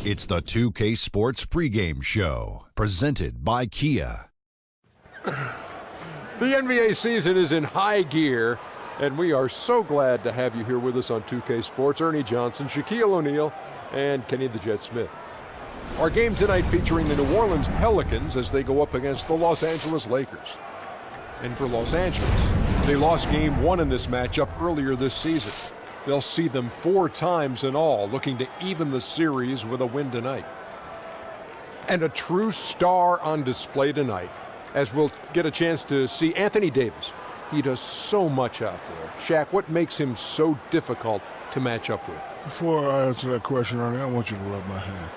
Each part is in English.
It's the 2K Sports pregame show, presented by Kia. The NBA season is in high gear, and we are so glad to have you here with us on 2K Sports. Ernie Johnson, Shaquille O'Neal, and Kenny the Jet Smith. Our game tonight featuring the New Orleans Pelicans as they go up against the Los Angeles Lakers. And for Los Angeles, they lost game one in this matchup earlier this season. They'll see them 4 times in all, looking to even the series with a win tonight. And a true star on display tonight, as we'll get a chance to see Anthony Davis. He does so much out there. Shaq, what makes him so difficult to match up with? Before I answer that question, Ernie, I want you to rub my hand.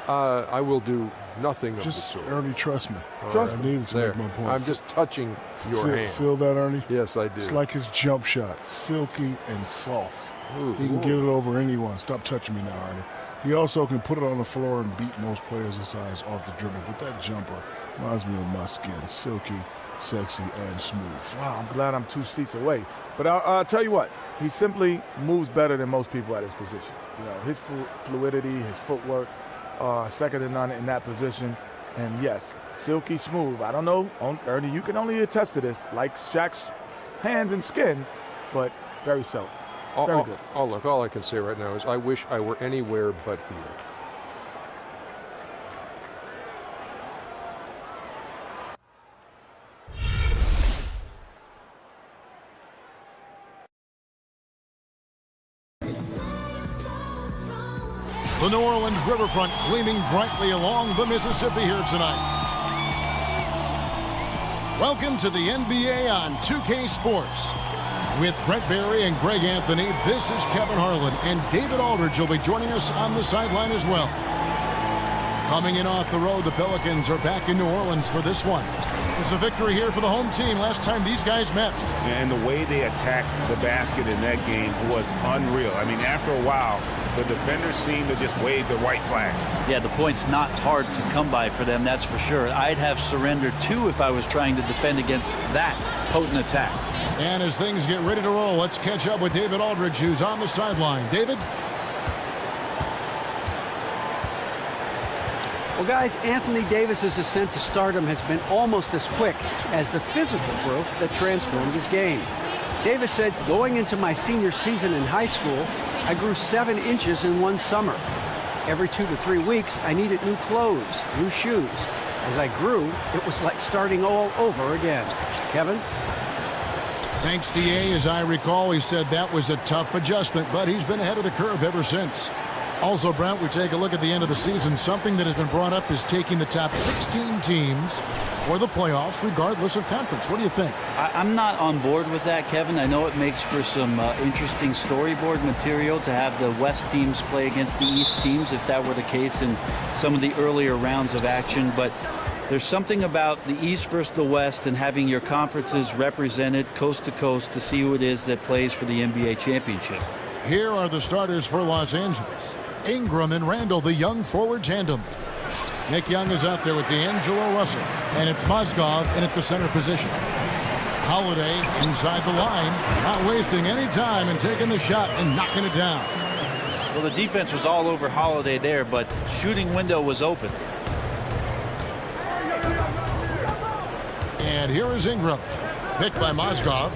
I will do nothing of the Just, sort. Ernie, trust me. Trust I needed to there. make my point. I'm just touching your hand. Feel that, Ernie? Yes, I do. It's like his jump shot, silky and soft. Ooh, He can get it over anyone. Stop touching me now, Ernie. He also can put it on the floor and beat most players his size off the dribble. But that jumper reminds me of my skin, silky, sexy, and smooth. Wow, I'm glad I'm 2 seats away. But I'll tell you what, he simply moves better than most people at his position. You know, his fluidity, his footwork, second to none in that position. And yes, silky smooth. I don't know, Ernie, you can only attest to this, like Shaq's hands and skin, but very so. Very good. Look, all I can say right now is I wish I were anywhere but here. The New Orleans riverfront gleaming brightly along the Mississippi here tonight. Welcome to the NBA on 2K Sports. With Brent Barry and Greg Anthony, this is Kevin Harlan, and David Aldridge will be joining us on the sideline as well. Coming in off the road, the Pelicans are back in New Orleans for this one. It's a victory here for the home team last time these guys met. And the way they attacked the basket in that game was unreal. I mean, after a while, the defenders seemed to just wave the white flag. Yeah, the point's not hard to come by for them, that's for sure. I'd have surrendered too if I was trying to defend against that potent attack. And as things get ready to roll, let's catch up with David Aldridge, who's on the sideline. David? Well, guys, Anthony Davis's ascent to stardom has been almost as quick as the physical growth that transformed his game. Davis said, going into my senior season in high school, I grew 7 inches in 1 summer. Every 2 to 3 weeks, I needed new clothes, new shoes. As I grew, it was like starting all over again. Kevin? Thanks, D.A. As I recall, he said that was a tough adjustment, but he's been ahead of the curve ever since. Also, Brent, we take a look at the end of the season. Something that has been brought up is taking the top 16 teams for the playoffs, regardless of conference. What do you think? I'm not on board with that, Kevin. I know it makes for some interesting storyboard material to have the West teams play against the East teams, if that were the case in some of the earlier rounds of action. But there's something about the East versus the West and having your conferences represented coast to coast to see who it is that plays for the NBA championship. Here are the starters for Los Angeles. Ingram and Randall, the young forward tandem. Nick Young is out there with D'Angelo Russell, and it's Mozgov in at the center position. Holiday inside the line, not wasting any time and taking the shot and knocking it down. Well, the defense was all over Holiday there, but shooting window was open. And here is Ingram, picked by Mozgov.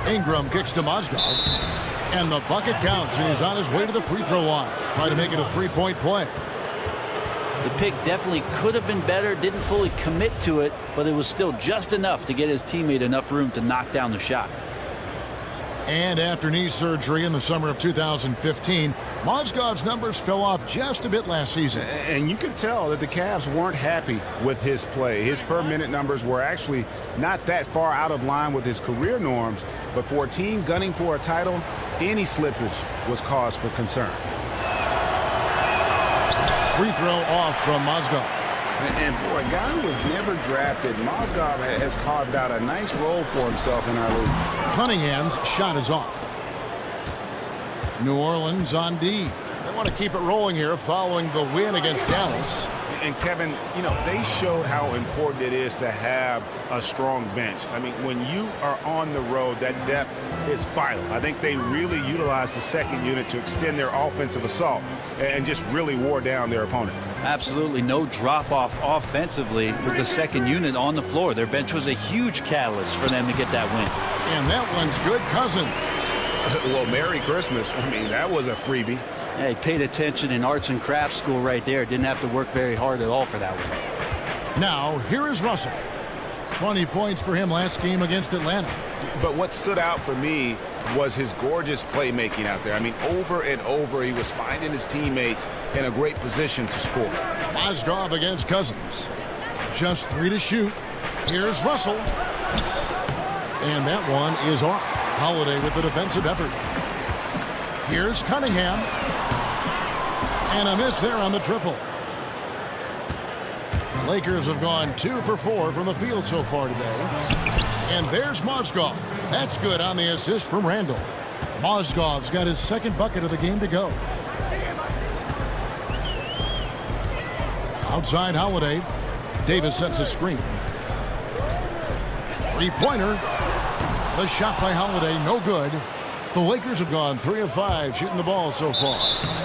Ingram kicks to Mozgov. And the bucket counts, and he's on his way to the free throw line. Try to make it a 3-point play. The pick definitely could have been better, didn't fully commit to it, but it was still just enough to get his teammate enough room to knock down the shot. And after knee surgery in the summer of 2015, Mozgov's numbers fell off just a bit last season. And you could tell that the Cavs weren't happy with his play. His per-minute numbers were actually not that far out of line with his career norms, but for a team gunning for a title, any slippage was cause for concern. Free throw off from Mozgov. And for a guy who was never drafted, Mozgov has carved out a nice role for himself in our league. Cunningham's shot is off. New Orleans on D. They want to keep it rolling here following the win against Dallas. And Kevin, you know, they showed how important it is to have a strong bench. I mean, when you are on the road, that depth is vital. I think they really utilized the second unit to extend their offensive assault and just really wore down their opponent. Absolutely no drop-off offensively with the second unit on the floor. Their bench was a huge catalyst for them to get that win. And that one's good. Cousins. Well, Merry Christmas. I mean, that was a freebie. Yeah, he paid attention in arts and crafts school right there. Didn't have to work very hard at all for that one. Now, here is Russell. 20 points for him last game against Atlanta. But what stood out for me was his gorgeous playmaking out there. I mean, over and over, he was finding his teammates in a great position to score. Mozgov against Cousins. Just 3 to shoot. Here's Russell. And that one is off. Holiday with the defensive effort. Here's Cunningham. And a miss there on the triple. Lakers have gone 2 for 4 from the field so far today. And there's Mozgov. That's good on the assist from Randall. Mozgov's got his second bucket of the game to go. Outside Holiday. Davis sets a screen. Three-pointer. The shot by Holiday, no good. The Lakers have gone 3 of 5 shooting the ball so far.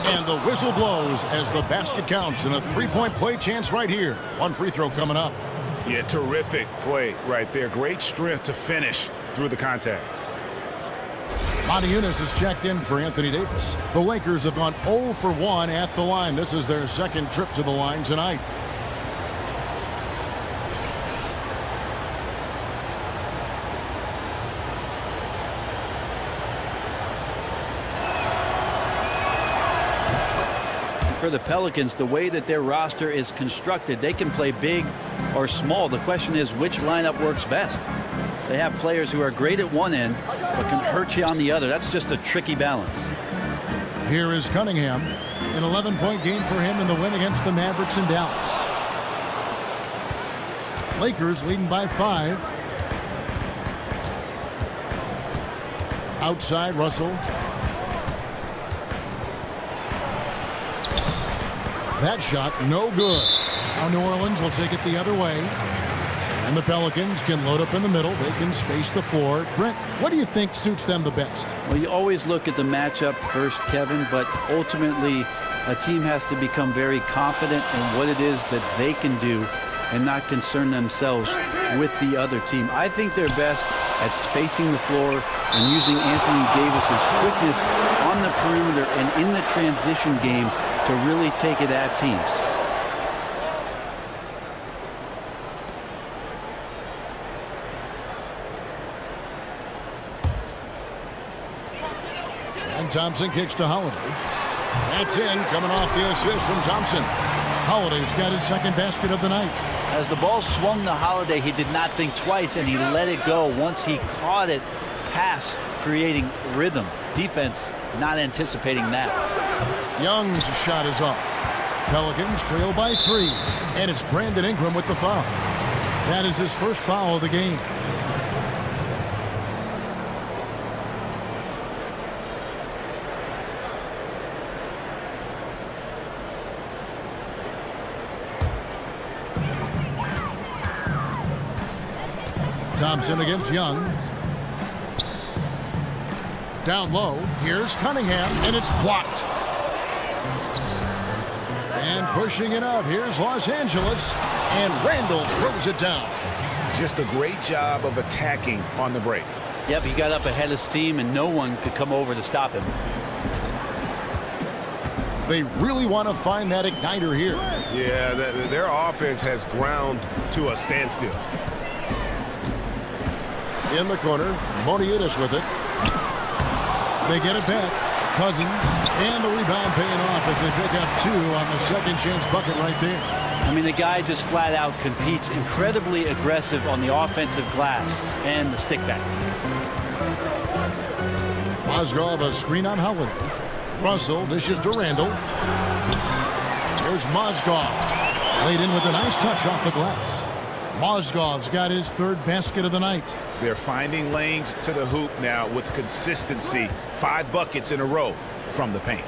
And the whistle blows as the basket counts and a 3-point play chance right here. One free throw coming up. Yeah, terrific play right there. Great strength to finish through the contact. Monty Eunice is checked in for Anthony Davis. The Lakers have gone 0 for 1 at the line. This is their second trip to the line tonight. For the Pelicans, the way that their roster is constructed, they can play big or small. The question is, which lineup works best? They have players who are great at one end, but can hurt you on the other. That's just a tricky balance. Here is Cunningham. An 11-point game for him in the win against the Mavericks in Dallas. Lakers leading by 5. Outside Russell. That shot, no good. Now New Orleans will take it the other way. And the Pelicans can load up in the middle. They can space the floor. Brent, what do you think suits them the best? Well, you always look at the matchup first, Kevin, but ultimately a team has to become very confident in what it is that they can do and not concern themselves with the other team. I think they're best at spacing the floor and using Anthony Davis's quickness on the perimeter and in the transition game to really take it at teams. And Thompson kicks to Holiday. That's in, coming off the assist from Thompson. Holiday's got his second basket of the night. As the ball swung to Holiday, he did not think twice, and he let it go once he caught it. Pass creating rhythm. Defense not anticipating that. Young's shot is off. Pelicans trail by 3. And it's Brandon Ingram with the foul. That is his first foul of the game. Thompson against Young. Down low. Here's Cunningham, and it's blocked. And pushing it up. Here's Los Angeles, and Randall throws it down. Just a great job of attacking on the break. Yep, he got up ahead of steam, and no one could come over to stop him. They really want to find that igniter here. Yeah, their offense has ground to a standstill. In the corner, Moniutis with it. They get it back. Cousins, and the rebound paying off as they pick up 2 on the second chance bucket right there. I mean, the guy just flat out competes, incredibly aggressive on the offensive glass and the stick back. Mozgov a screen on Holiday. Russell dishes to Randall. Here's Mozgov. Laid in with a nice touch off the glass. Mozgov's got his third basket of the night. They're finding lanes to the hoop now with consistency. 5 buckets in a row from the paint.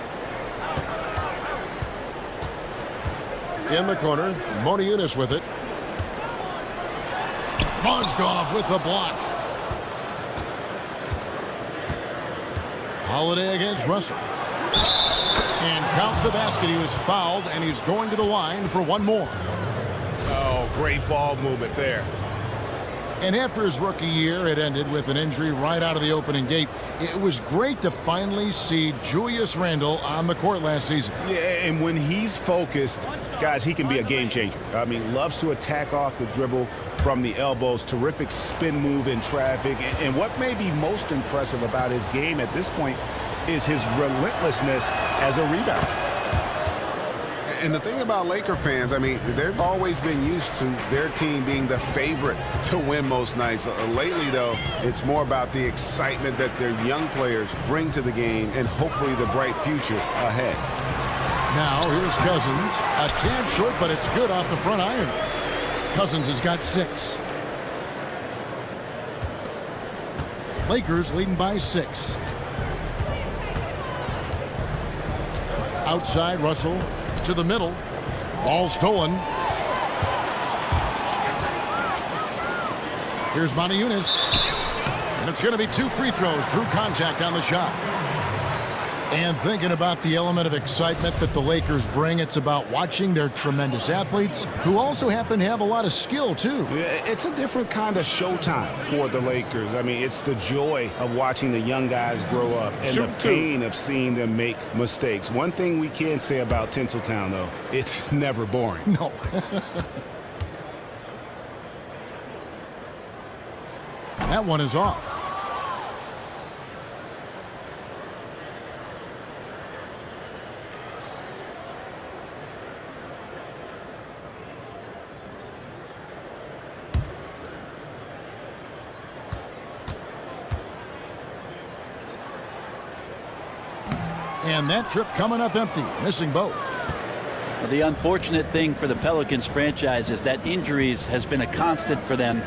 In the corner, Moniunas with it. Mozgov with the block. Holiday against Russell. And count the basket. He was fouled, and he's going to the line for one more. Oh, great ball movement there. And after his rookie year, it ended with an injury right out of the opening gate. It was great to finally see Julius Randle on the court last season. Yeah, and when he's focused, guys, he can be a game changer. I mean, loves to attack off the dribble from the elbows, terrific spin move in traffic. And what may be most impressive about his game at this point is his relentlessness as a rebounder. And the thing about Laker fans, I mean, they've always been used to their team being the favorite to win most nights. Lately, though, it's more about the excitement that their young players bring to the game and hopefully the bright future ahead. Now, here's Cousins. A tad short, but it's good off the front iron. Cousins has got 6. Lakers leading by 6. Outside, Russell. To the middle. Ball stolen. Here's Moniunas. And it's going to be 2 free throws. Drew contact on the shot. And thinking about the element of excitement that the Lakers bring, it's about watching their tremendous athletes who also happen to have a lot of skill, too. Yeah, it's a different kind of showtime for the Lakers. I mean, it's the joy of watching the young guys grow up and the pain of seeing them make mistakes. One thing we can say about Tinseltown, though, it's never boring. No. That one is off. And that trip coming up empty, missing both. Well, the unfortunate thing for the Pelicans franchise is that injuries has been a constant for them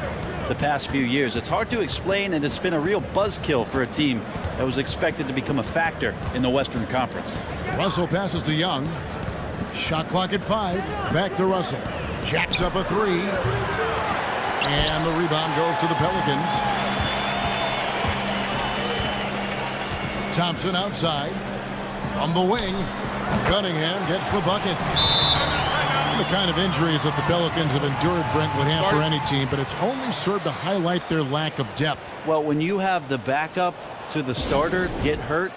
the past few years. It's hard to explain, and it's been a real buzzkill for a team that was expected to become a factor in the Western Conference. Russell passes to Young. Shot clock at 5. Back to Russell. Jacks up a 3. And the rebound goes to the Pelicans. Thompson outside. From the wing, Cunningham gets the bucket. The kind of injuries that the Pelicans have endured, Brent, would hamper any team, but it's only served to highlight their lack of depth. Well, when you have the backup to the starter get hurt,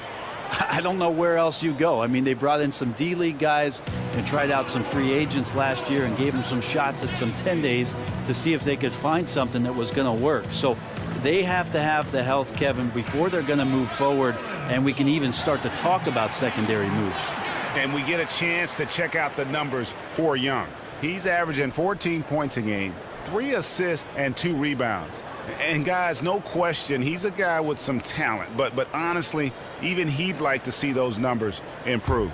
I don't know where else you go. I mean, they brought in some D-League guys and tried out some free agents last year and gave them some shots at some 10 days to see if they could find something that was going to work. So they have to have the health, Kevin, before they're going to move forward, and we can even start to talk about secondary moves. And we get a chance to check out the numbers for Young. He's averaging 14 points a game, 3 assists, and 2 rebounds. And guys, no question, he's a guy with some talent. But honestly, even he'd like to see those numbers improve.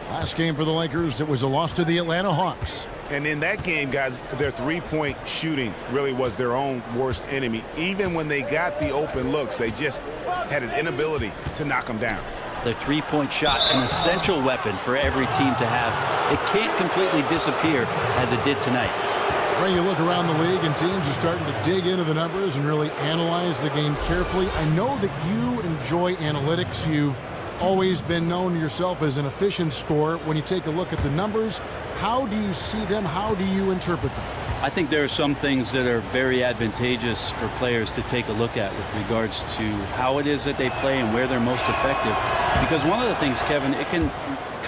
Last game for the Lakers, it was a loss to the Atlanta Hawks. And in that game, guys, their three-point shooting really was their own worst enemy. Even when they got the open looks, they just had an inability to knock them down. The three-point shot, an essential weapon for every team to have. It can't completely disappear as it did tonight. Ray, you look around the league and teams are starting to dig into the numbers and really analyze the game carefully. I know that you enjoy analytics. You've always been known yourself as an efficient scorer. When you take a look at the numbers, how do you see them? How do you interpret them? I think there are some things that are very advantageous for players to take a look at with regards to how it is that they play and where they're most effective. Because one of the things, Kevin, it can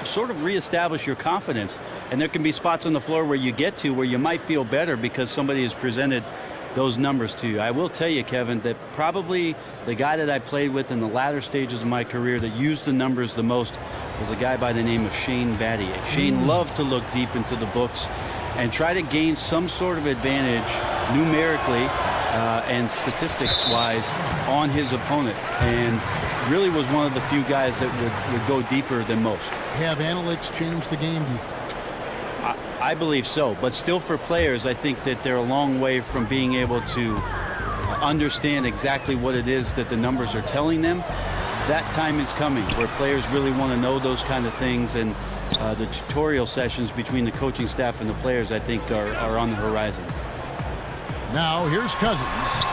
sort of reestablish your confidence. And there can be spots on the floor where you get to where you might feel better because somebody has presented those numbers to you. I will tell you, Kevin, that probably the guy that I played with in the latter stages of my career that used the numbers the most was a guy by the name of Shane Battier. Shane loved to look deep into the books and try to gain some sort of advantage numerically and statistics-wise on his opponent, and really was one of the few guys that would go deeper than most. Have analytics changed the game, do you think? I believe so, but still for players, I think that they're a long way from being able to understand exactly what it is that the numbers are telling them. That time is coming where players really want to know those kind of things, and the tutorial sessions between the coaching staff and the players, I think, are on the horizon. Now here's Cousins.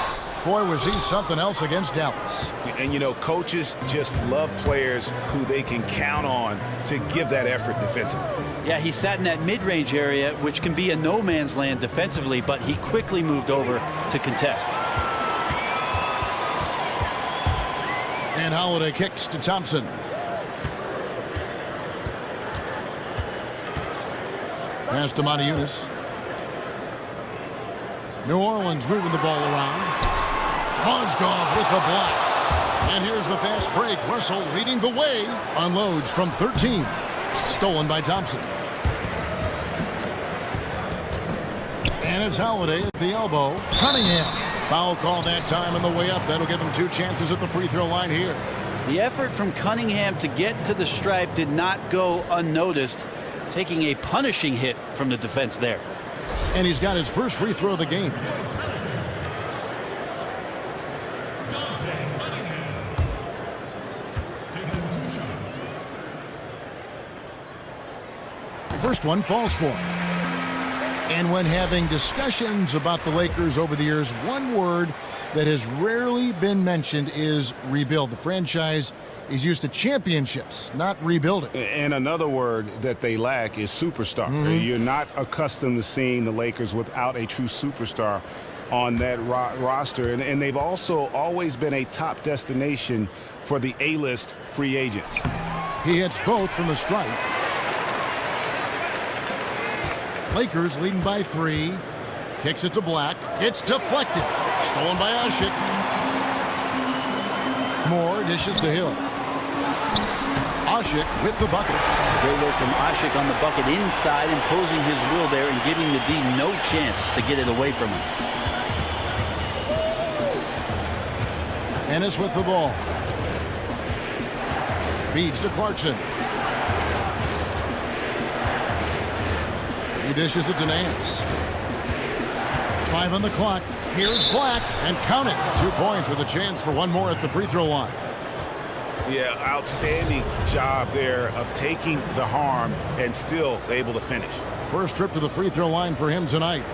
Boy, was he something else against Dallas. And, you know, coaches just love players who they can count on to give that effort defensively. Yeah, he sat in that mid-range area, which can be a no man's land defensively, but he quickly moved over to contest. And Holiday kicks to Thompson. Pass to Motiejunas. New Orleans moving the ball around. Mozgov with the block. And here's the fast break. Russell leading the way. Unloads from 13. Stolen by Thompson. And it's Holiday at the elbow. Cunningham. Foul call that time on the way up. That'll give him 2 chances at the free throw line here. The effort from Cunningham to get to the stripe did not go unnoticed, taking a punishing hit from the defense there. And he's got his first free throw of the game. First one falls for him. And when having discussions about the Lakers over the years, one word that has rarely been mentioned is rebuild. The franchise is used to championships, not rebuilding. And another word that they lack is superstar. You're not accustomed to seeing the Lakers without a true superstar on that roster. And they've also always been a top destination for the A-list free agents. He hits both from the stripe. Lakers leading by 3. Kicks it to Black. It's deflected. Stolen by Ashik. Moore dishes to Hill. Ashik with the bucket. Great work from Ashik on the bucket inside, imposing his will there and giving the D no chance to get it away from him. Ennis with the ball. Feeds to Clarkson. He dishes it to Nance. 5 on the clock. Here's Black, and count it. 2 points with a chance for one more at the free throw line. Yeah, outstanding job there of taking the harm and still able to finish. First trip to the free throw line for him tonight.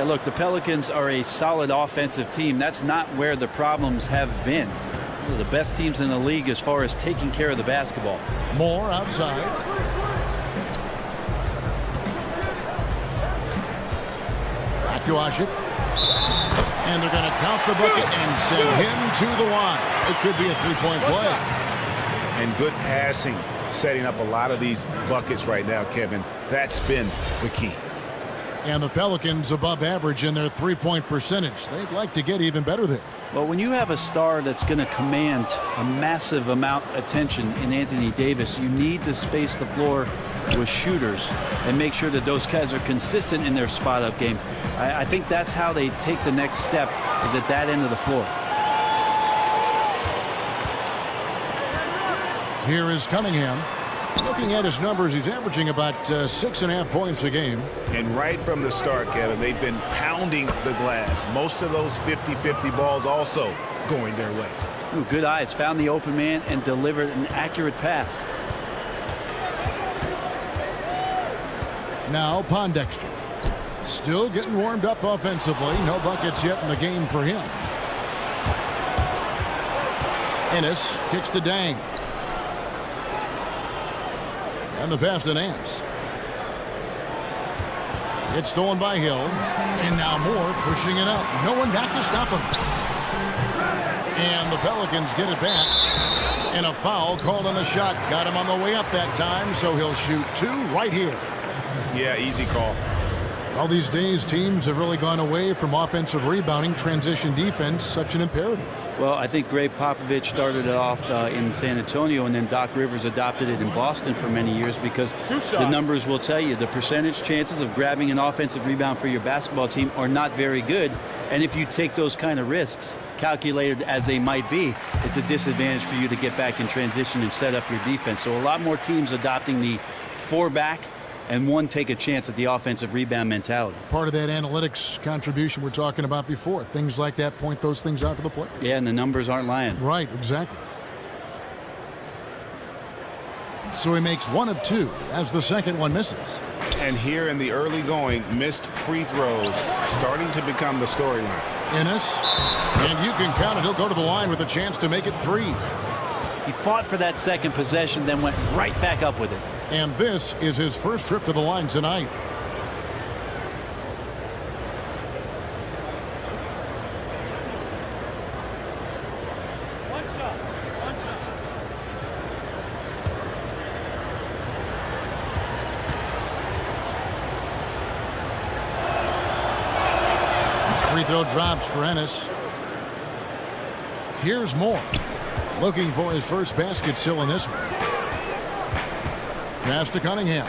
Look, the Pelicans are a solid offensive team. That's not where the problems have been. One of the best teams in the league as far as taking care of the basketball. Moore outside. Back to Ashik. And they're going to count the bucket and send him to the line. It could be a 3-point play. And good passing, setting up a lot of these buckets right now, Kevin. That's been the key. And the Pelicans above average in their 3-point percentage. They'd like to get even better there. Well, when you have a star that's going to command a massive amount of attention in Anthony Davis, you need to space the floor with shooters and make sure that those guys are consistent in their spot-up game. I think that's how they take the next step, is at that end of the floor. Here is Cunningham. Looking at his numbers, he's averaging about 6.5 points a game. And right from the start, Kevin, they've been pounding the glass. Most of those 50-50 balls also going their way. Ooh, good eyes. Found the open man and delivered an accurate pass. Now Pondexter. Still getting warmed up offensively. No buckets yet in the game for him. Ennis kicks to Dang. And the pass to Nance. It's stolen by Hill. And now Moore pushing it up. No one back to stop him. And the Pelicans get it back. And a foul called on the shot. Got him on the way up that time, so he'll shoot 2 right here. Yeah, easy call. All these days, teams have really gone away from offensive rebounding, transition defense, such an imperative. Well, I think Greg Popovich started it off in San Antonio, and then Doc Rivers adopted it in Boston for many years because the numbers will tell you the percentage chances of grabbing an offensive rebound for your basketball team are not very good. And if you take those kind of risks, calculated as they might be, it's a disadvantage for you to get back in transition and set up your defense. So a lot more teams adopting the 4-back and 1 take a chance at the offensive rebound mentality. Part of that analytics contribution we're talking about before. Things like that point those things out to the players. Yeah, and the numbers aren't lying. Right, exactly. So he makes 1 of 2 as the second one misses. And here in the early going, missed free throws starting to become the storyline. Ennis, and you can count it. He'll go to the line with a chance to make it 3. He fought for that second possession, then went right back up with it. And this is his first trip to the line tonight. Free throw drops for Ennis. Here's Moore. Looking for his first basket still in this one. Pass to Cunningham.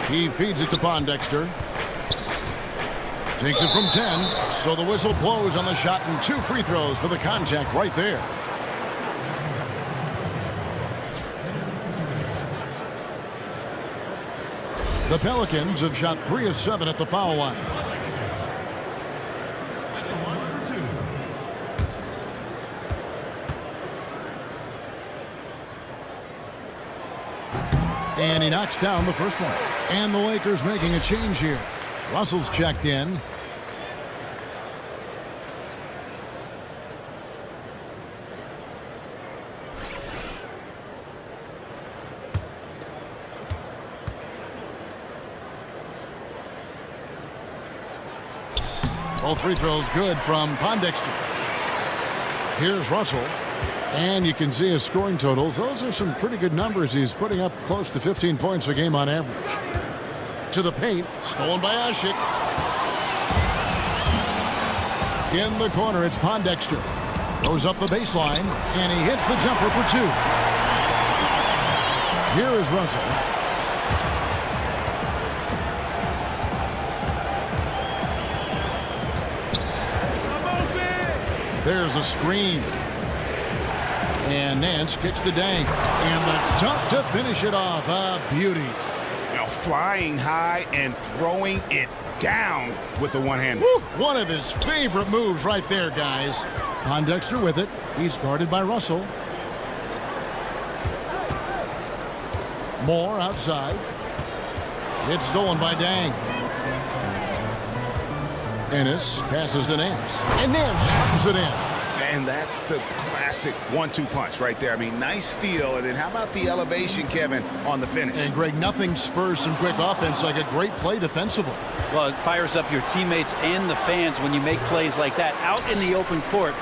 He feeds it to Pondexter. Takes it from 10. So the whistle blows on the shot and 2 free throws for the contact right there. The Pelicans have shot 3 of 7 at the foul line. And he knocks down the first one. And the Lakers making a change here. Russell's checked in. Both free throws good from Pondexter. Here's Russell. And you can see his scoring totals. Those are some pretty good numbers. He's putting up close to 15 points a game on average. To the paint. Stolen by Ashik. In the corner, it's Pondexter. Goes up the baseline. And he hits the jumper for 2. Here is Russell. There's a screen. And Nance kicks to Dang. And the dunk to finish it off. A beauty. Now flying high and throwing it down with the one-hander. One of his favorite moves right there, guys. Pondexter with it. He's guarded by Russell. Moore outside. It's stolen by Dang. Ennis passes to Nance. And Nance shoots it in. And that's the classic 1-2 punch right there. I mean, nice steal. And then how about the elevation, Kevin, on the finish? And, Greg, nothing spurs some quick offense like a great play defensively. Well, it fires up your teammates and the fans when you make plays like that out in the open court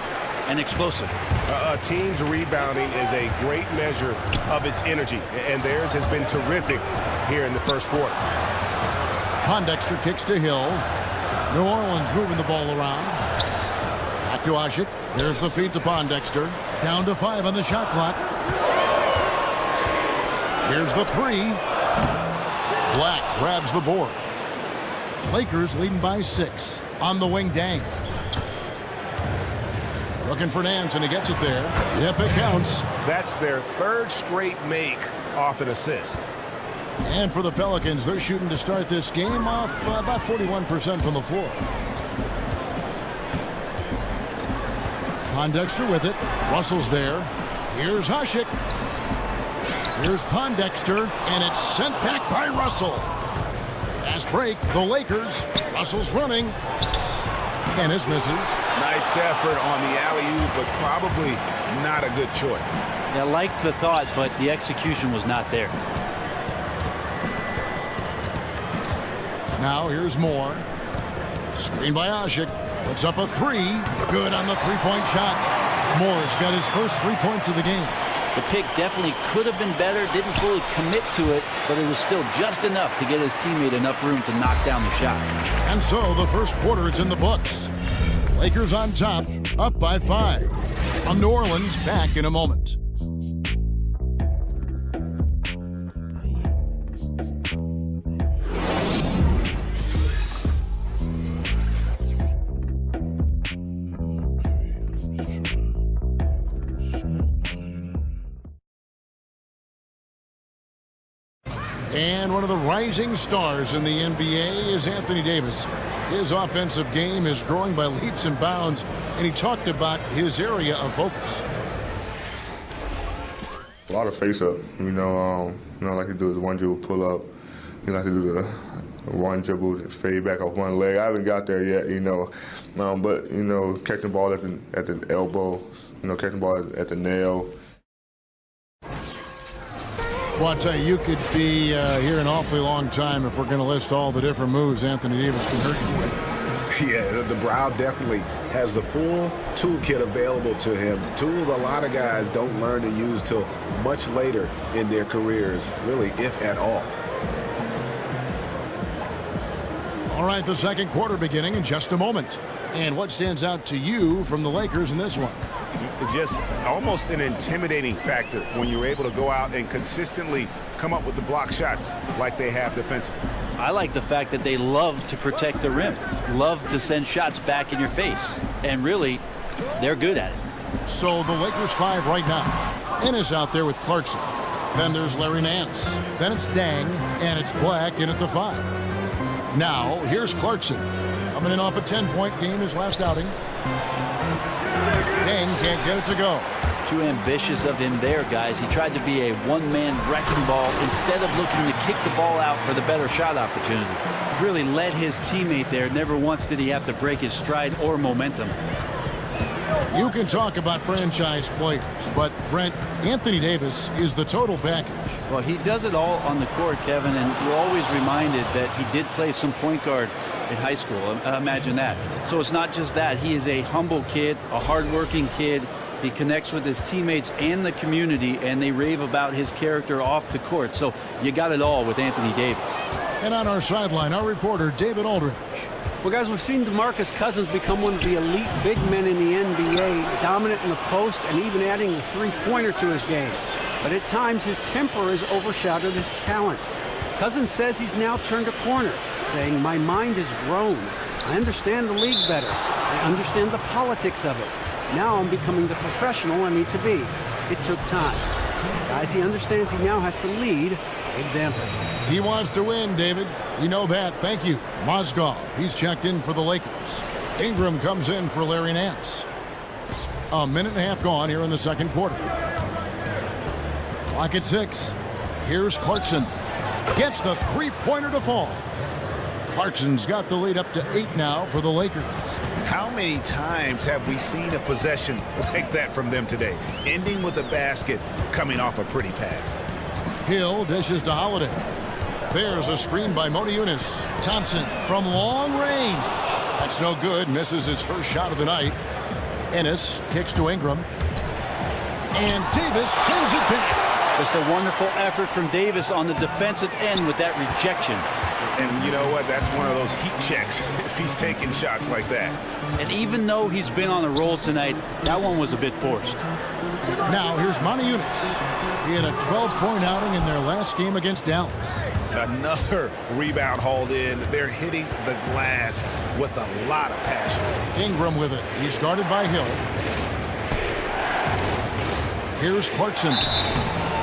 and explosive. A team's rebounding is a great measure of its energy, and theirs has been terrific here in the first quarter. Pondexter kicks to Hill. New Orleans moving the ball around. Back to Ashik. There's the feed to Pondexter. Down to 5 on the shot clock. Here's the 3. Black grabs the board. Lakers leading by 6. On the wing, Dang. Looking for Nance, and he gets it there. Yep, it counts. That's their 3rd straight make off an assist. And for the Pelicans, they're shooting to start this game off about 41% from the floor. Pondexter with it. Russell's there. Here's Ashik. Here's Pondexter, and it's sent back by Russell. Fast break, the Lakers. Russell's running. Ennis misses. Nice effort on the alley-oop, but probably not a good choice. I like the thought, but the execution was not there. Now here's Moore. Screen by Ashik. Puts up a 3. Good on the three-point shot. Moore's got his first 3 points of the game. The pick definitely could have been better, didn't fully commit to it, but it was still just enough to get his teammate enough room to knock down the shot. And so the first quarter is in the books. Lakers on top, up by 5. On New Orleans, back in a moment. rising stars in the NBA is Anthony Davis. His offensive game is growing by leaps and bounds, and he talked about his area of focus. A lot of face-up, like to do the one dribble pull-up. Like to do the one dribble, fade back off one leg. I haven't got there yet, but catching the ball at the elbow, catching the ball at the nail. Well, I'll tell you could be here an awfully long time if we're going to list all the different moves Anthony Davis can hurt you with. Yeah, the Brow definitely has the full toolkit available to him. Tools a lot of guys don't learn to use till much later in their careers, really, if at all. All right, the second quarter beginning in just a moment. And what stands out to you from the Lakers in this one? Just almost an intimidating factor when you're able to go out and consistently come up with the block shots like they have defensively. I like the fact that they love to protect the rim, love to send shots back in your face, and really, they're good at it. So the Lakers 5 right now. Ennis out there with Clarkson. Then there's Larry Nance. Then it's Dang, and it's Black in at the 5. Now, here's Clarkson. Coming in off a 10-point game his last outing. Dang can't get it to go. Too ambitious of him there, guys. He tried to be a one-man wrecking ball instead of looking to kick the ball out for the better shot opportunity. Really led his teammate there. Never once did he have to break his stride or momentum. You can talk about franchise players, but Brent, Anthony Davis is the total package. Well, he does it all on the court, Kevin, and we're always reminded that he did play some point guard in high school. Imagine that. So it's not just that. He is a humble kid, a hardworking kid. He connects with his teammates and the community, and they rave about his character off the court. So you got it all with Anthony Davis. And on our sideline, our reporter, David Aldridge. Well, guys, we've seen DeMarcus Cousins become one of the elite big men in the NBA, dominant in the post and even adding the three-pointer to his game. But at times, his temper has overshadowed his talent. Cousins says he's now turned a corner, saying, "My mind has grown. I understand the league better. I understand the politics of it. Now I'm becoming the professional I need to be. It took time." Guys, he understands he now has to lead by example. He wants to win, David. We know that. Thank you. Mozgov, he's checked in for the Lakers. Ingram comes in for Larry Nance. A minute and a half gone here in the second quarter. Clock at 6. Here's Clarkson. Gets the three-pointer to fall. Clarkson's got the lead up to 8 now for the Lakers. How many times have we seen a possession like that from them today, ending with a basket coming off a pretty pass? Hill dishes to Holiday. There's a screen by Mona Eunice. Thompson from long range. That's no good. Misses his first shot of the night. Ennis kicks to Ingram. And Davis sends it back. Just a wonderful effort from Davis on the defensive end with that rejection. And you know what? That's one of those heat checks if he's taking shots like that. And even though he's been on a roll tonight, that one was a bit forced. Now here's Mona Eunice. He had a 12-point outing in their last game against Dallas. Another rebound hauled in. They're hitting the glass with a lot of passion. Ingram with it. He's guarded by Hill. Here's Clarkson.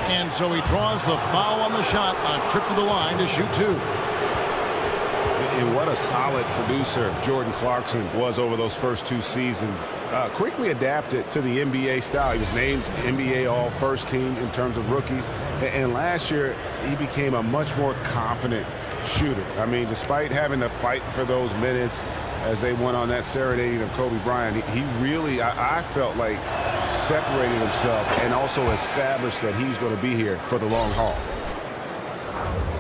And so he draws the foul on the shot. A trip to the line to shoot 2. And what a solid producer Jordan Clarkson was over those first 2 seasons. Quickly adapted to the NBA style. He was named NBA All-First Team in terms of rookies. And last year, he became a much more confident shooter. I mean, despite having to fight for those minutes as they went on that serenade of Kobe Bryant, he really, I felt like, separated himself and also established that he's going to be here for the long haul.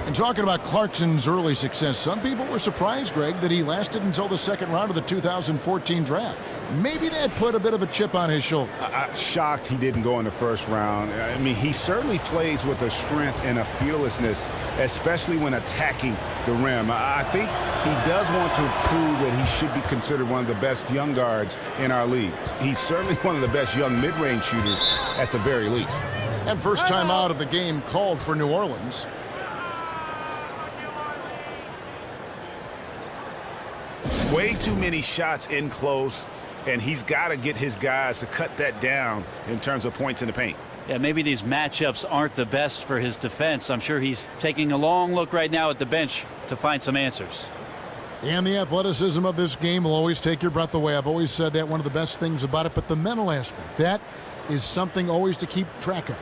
And talking about Clarkson's early success, some people were surprised, Greg, that he lasted until the second round of the 2014 draft. Maybe that put a bit of a chip on his shoulder. I'm shocked he didn't go in the first round. I mean, he certainly plays with a strength and a fearlessness, especially when attacking the rim. I think he does want to prove that he should be considered one of the best young guards in our league. He's certainly one of the best young mid-range shooters at the very least. And first time out of the game called for New Orleans. Way too many shots in close, and he's got to get his guys to cut that down in terms of points in the paint. Yeah, maybe these matchups aren't the best for his defense. I'm sure he's taking a long look right now at the bench to find some answers. And the athleticism of this game will always take your breath away. I've always said that, one of the best things about it, but the mental aspect, that is something always to keep track of.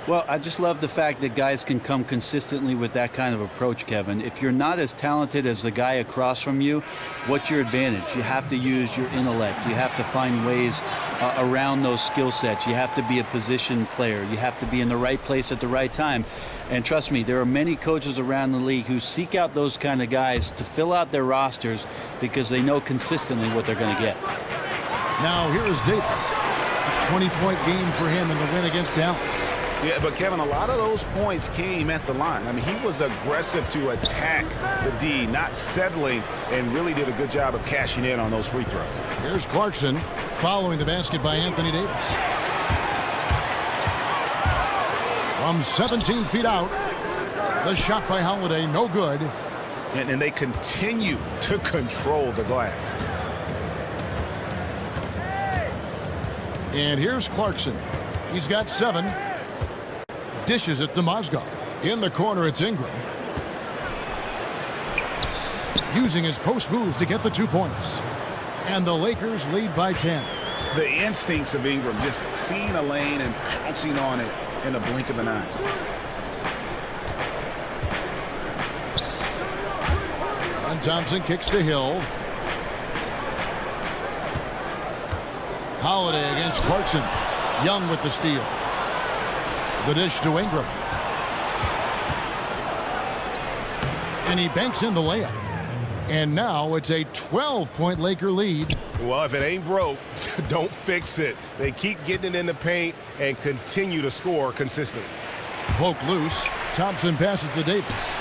Well, I just love the fact that guys can come consistently with that kind of approach, Kevin. If you're not as talented as the guy across from you, what's your advantage? You have to use your intellect. You have to find ways around those skill sets. You have to be a position player. You have to be in the right place at the right time. And trust me, there are many coaches around the league who seek out those kind of guys to fill out their rosters because they know consistently what they're going to get. Now here is Davis. A 20-point game for him in the win against Dallas. Yeah, but Kevin, a lot of those points came at the line. I mean, he was aggressive to attack the D, not settling, and really did a good job of cashing in on those free throws. Here's Clarkson following the basket by Anthony Davis. From 17 feet out, the shot by Holiday, no good. And they continue to control the glass. And here's Clarkson. He's got 7. Dishes it to Mozgov. In the corner, it's Ingram. Using his post moves to get the 2 points. And the Lakers lead by 10. The instincts of Ingram, just seeing a lane and pouncing on it in a blink of an eye. And Thompson kicks to Hill. Holiday against Clarkson. Young with the steal. The dish to Ingram. And he banks in the layup. And now it's a 12-point Laker lead. Well, if it ain't broke, don't fix it. They keep getting it in the paint and continue to score consistently. Poke loose. Thompson passes to Davis.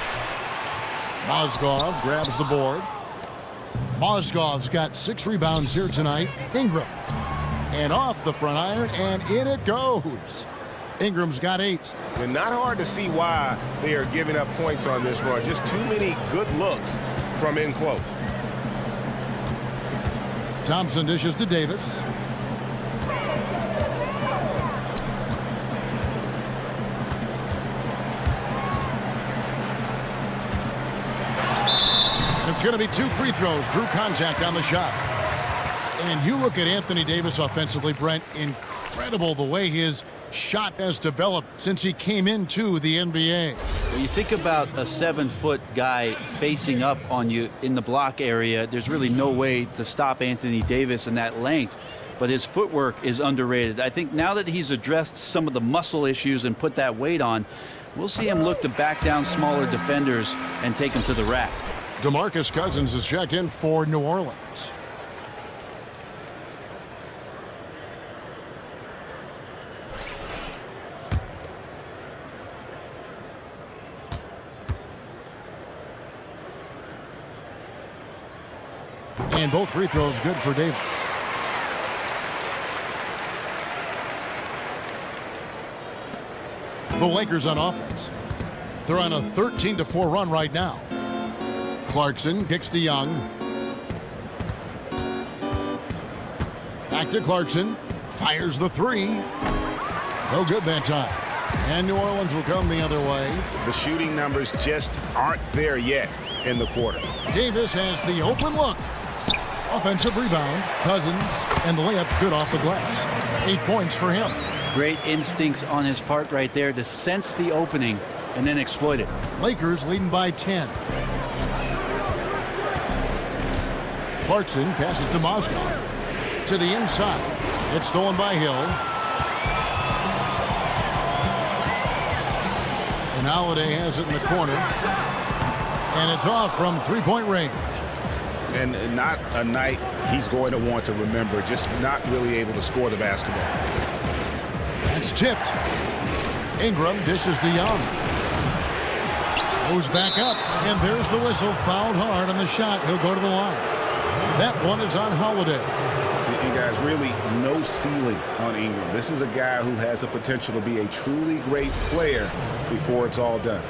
Mozgov grabs the board. Mozgov's got 6 rebounds here tonight. Ingram. And off the front iron, and in it goes. Ingram's got 8. And not hard to see why they are giving up points on this run. Just too many good looks from in close. Thompson dishes to Davis. And it's going to be 2 free throws. Drew contact on the shot. And you look at Anthony Davis offensively, Brent, incredible the way his shot has developed since he came into the NBA. When you think about a 7-foot guy facing up on you in the block area, there's really no way to stop Anthony Davis in that length. But his footwork is underrated. I think now that he's addressed some of the muscle issues and put that weight on, we'll see him look to back down smaller defenders and take them to the rack. DeMarcus Cousins is checked in for New Orleans. And both free throws good for Davis. The Lakers on offense. They're on a 13-4 run right now. Clarkson kicks to Young. Back to Clarkson. Fires the 3. No good that time. And New Orleans will come the other way. The shooting numbers just aren't there yet in the quarter. Davis has the open look. Offensive rebound. Cousins. And the layup's good off the glass. 8 points for him. Great instincts on his part right there to sense the opening and then exploit it. Lakers leading by 10. Clarkson passes to Mozgov. To the inside. It's stolen by Hill. And Holiday has it in the corner. And it's off from 3-point range. And not a night he's going to want to remember, just not really able to score the basketball. That's tipped. Ingram dishes to Young. Goes back up, and there's the whistle. Fouled hard on the shot. He'll go to the line. That one is on Holiday. And guys, really no ceiling on Ingram. This is a guy who has the potential to be a truly great player before it's all done.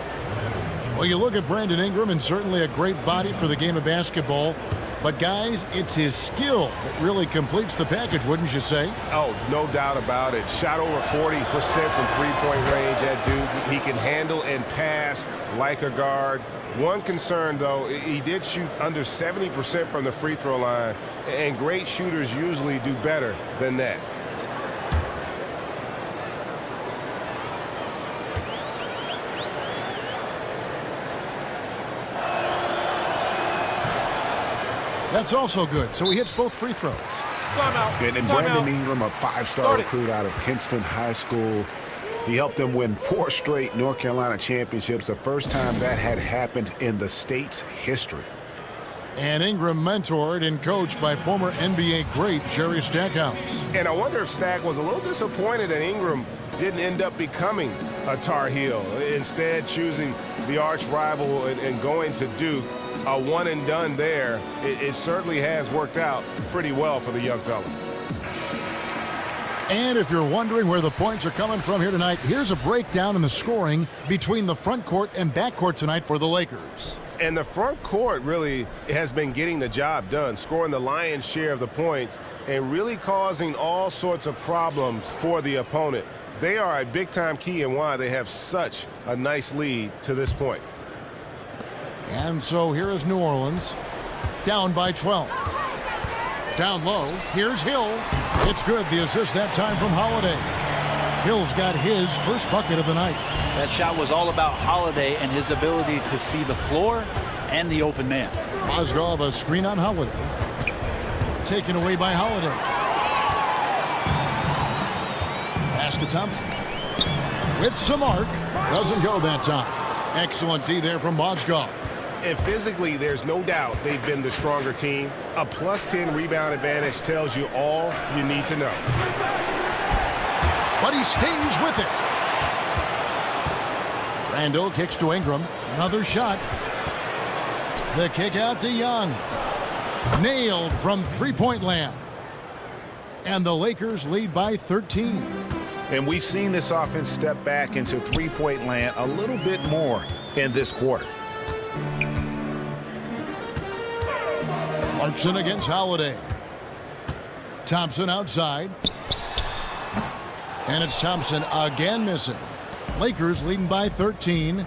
Well, you look at Brandon Ingram, and certainly a great body for the game of basketball. But, guys, it's his skill that really completes the package, wouldn't you say? Oh, no doubt about it. Shot over 40% from three-point range at Duke. He can handle and pass like a guard. One concern, though, he did shoot under 70% from the free throw line, and great shooters usually do better than that. That's also good. So he hits both free throws. And Brandon Ingram, a five-star recruit out of Kinston High School. He helped them win 4 straight North Carolina championships, the first time that had happened in the state's history. And Ingram mentored and coached by former NBA great Jerry Stackhouse. And I wonder if Stack was a little disappointed that Ingram didn't end up becoming a Tar Heel, instead choosing the arch rival and going to Duke. A one and done there. It certainly has worked out pretty well for the young fella. And if you're wondering where the points are coming from here tonight, here's a breakdown in the scoring between the front court and back court tonight for the Lakers. And the front court really has been getting the job done, scoring the lion's share of the points and really causing all sorts of problems for the opponent. They are a big-time key in why they have such a nice lead to this point. And so here is New Orleans, down by 12. Down low, here's Hill. It's good, the assist that time from Holiday. Hill's got his first bucket of the night. That shot was all about Holiday and his ability to see the floor and the open man. Mozgov, a screen on Holiday. Taken away by Holiday. Pass to Thompson. With some arc. Doesn't go that time. Excellent D there from Mozgov. And physically, there's no doubt they've been the stronger team. A +10 rebound advantage tells you all you need to know. But he stays with it. Randall kicks to Ingram. Another shot. The kick out to Young. Nailed from three-point land. And the Lakers lead by 13. And we've seen this offense step back into three-point land a little bit more in this quarter. Clarkson against Holiday. Thompson outside. And it's Thompson again missing. Lakers leading by 13.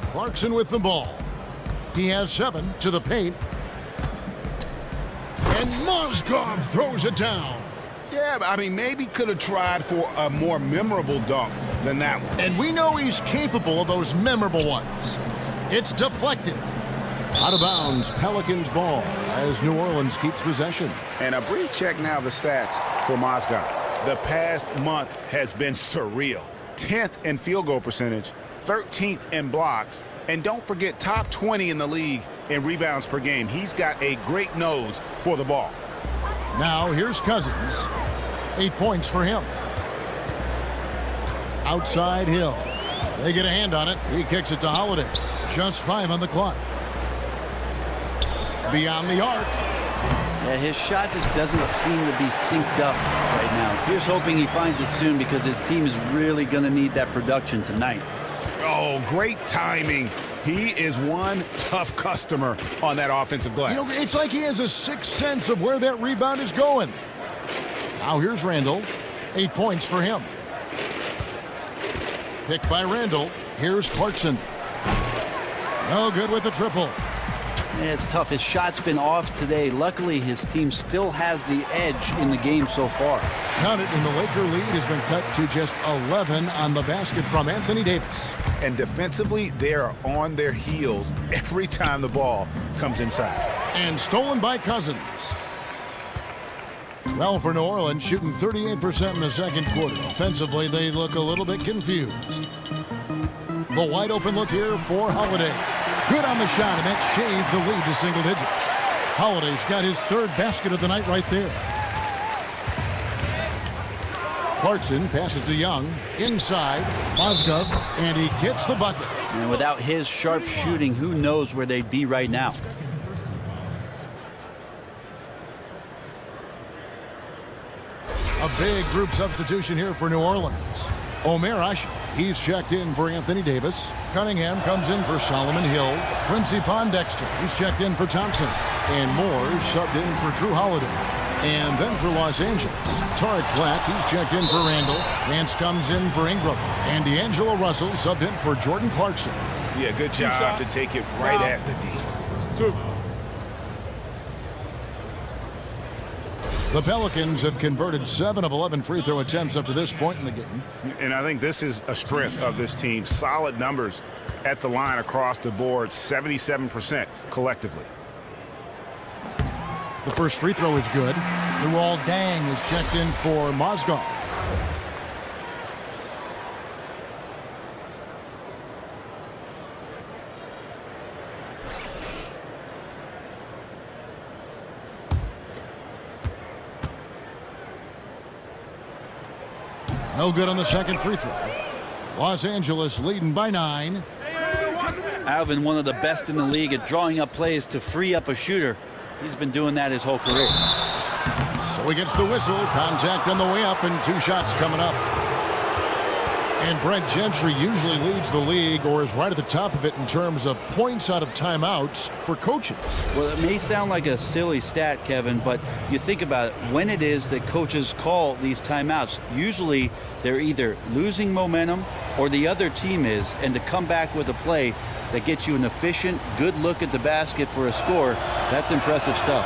Clarkson with the ball. He has 7 to the paint. And Mozgov throws it down. Yeah, I mean, maybe could have tried for a more memorable dunk than that one. And we know he's capable of those memorable ones. It's deflected. Out of bounds, Pelicans ball as New Orleans keeps possession. And a brief check now of the stats for Mozgov. The past month has been surreal. 10th in field goal percentage, 13th in blocks, and don't forget top 20 in the league in rebounds per game. He's got a great nose for the ball. Now here's Cousins. 8 points for him. Outside Hill. They get a hand on it. He kicks it to Holiday. Just 5 on the clock. Beyond the arc. Yeah, his shot just doesn't seem to be synced up right now. Here's hoping he finds it soon because his team is really going to need that production tonight. Oh, great timing. He is one tough customer on that offensive glass. You know, it's like he has a sixth sense of where that rebound is going. Now here's Randall. 8 points for him. Picked by Randall. Here's Clarkson. No good with the triple. Yeah, it's tough. His shot's been off today. Luckily, his team still has the edge in the game so far. Count it, and the Laker lead has been cut to just 11 on the basket from Anthony Davis. And defensively, they are on their heels every time the ball comes inside. And stolen by Cousins. Well, for New Orleans, shooting 38% in the second quarter. Offensively, they look a little bit confused. The wide open look here for Holiday. Good on the shot, and that shaves the lead to single digits. Holiday's got his 3rd basket of the night right there. Clarkson passes to Young. Inside, Mozgov, and he gets the bucket. And without his sharp shooting, who knows where they'd be right now. A big group substitution here for New Orleans. Omer Ashe He's checked in for Anthony Davis. Cunningham comes in for Solomon Hill. Quincy Pondexter, he's checked in for Thompson. And Moore subbed in for Drew Holiday. And then for Los Angeles, Tariq Black, he's checked in for Randall. Vance comes in for Ingram. And D'Angelo Russell subbed in for Jordan Clarkson. Yeah, good job to take it right at the D. The Pelicans have converted 7 of 11 free throw attempts up to this point in the game. And I think this is a strength of this team. Solid numbers at the line across the board, 77% collectively. The first free throw is good. Luol Deng is checked in for Mozgov. No good on the second free throw. Los Angeles leading by 9. Alvin, one of the best in the league at drawing up plays to free up a shooter. He's been doing that his whole career. So he gets the whistle. Contact on the way up and 2 shots coming up. And Brett Gentry usually leads the league or is right at the top of it in terms of points out of timeouts for coaches. Well, it may sound like a silly stat, Kevin, but you think about it. When it is that coaches call these timeouts, usually they're either losing momentum or the other team is, and to come back with a play that gets you an efficient, good look at the basket for a score, that's impressive stuff.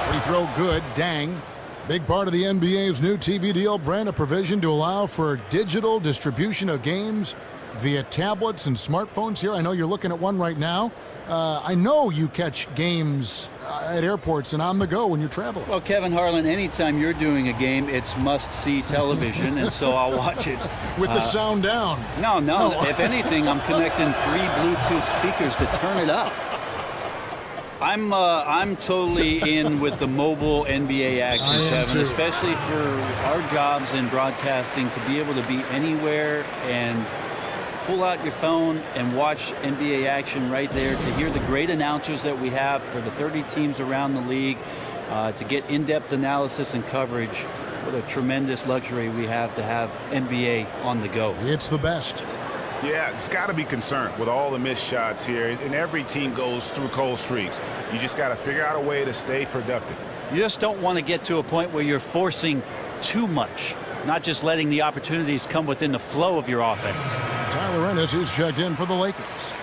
Free throw good. Dang. Big part of the NBA's new TV deal, Brand, a provision to allow for digital distribution of games via tablets and smartphones here. I know you're looking at one right now. I know you catch games at airports and on the go when you're traveling. Well, Kevin Harlan, anytime you're doing a game, it's must-see television, and so I'll watch it. With the sound down. No. If anything, I'm connecting 3 Bluetooth speakers to turn it up. I'm totally in with the mobile NBA action, Kevin, especially for our jobs in broadcasting, to be able to be anywhere and pull out your phone and watch NBA action right there, to hear the great announcers that we have for the 30 teams around the league, to get in-depth analysis and coverage. What a tremendous luxury we have to have NBA on the go. It's the best. Yeah, it's got to be concerned with all the missed shots here, and every team goes through cold streaks. You just got to figure out a way to stay productive. You just don't want to get to a point where you're forcing too much, not just letting the opportunities come within the flow of your offense. Tyler Ennis is checked in for the Lakers.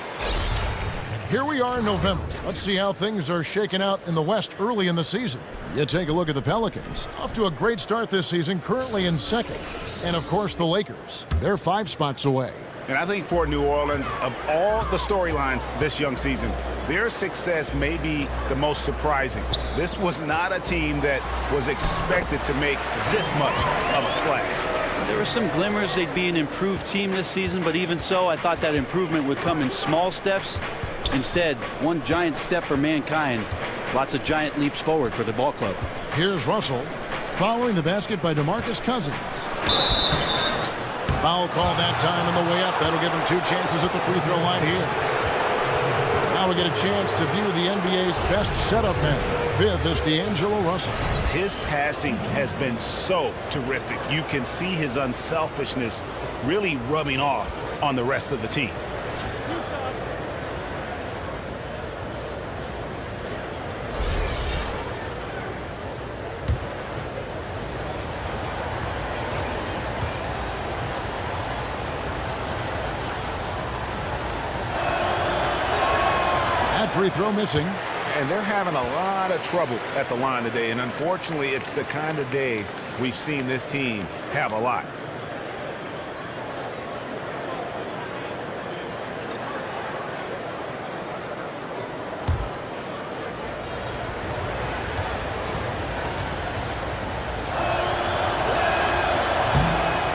Here we are in November. Let's see how things are shaking out in the West early in the season. You take a look at the Pelicans. Off to a great start this season, currently in second. And, of course, the Lakers. They're 5 spots away. And I think for New Orleans, of all the storylines this young season, their success may be the most surprising. This was not a team that was expected to make this much of a splash. There were some glimmers they'd be an improved team this season, but even so, I thought that improvement would come in small steps. Instead, one giant step for mankind. Lots of giant leaps forward for the ball club. Here's Russell, following the basket by DeMarcus Cousins. Foul call that time on the way up. That'll give him 2 chances at the free throw line here. Now we get a chance to view the NBA's best setup man. 5th is D'Angelo Russell. His passing has been so terrific. You can see his unselfishness really rubbing off on the rest of the team. Free throw missing. And they're having a lot of trouble at the line today. And unfortunately, it's the kind of day we've seen this team have a lot.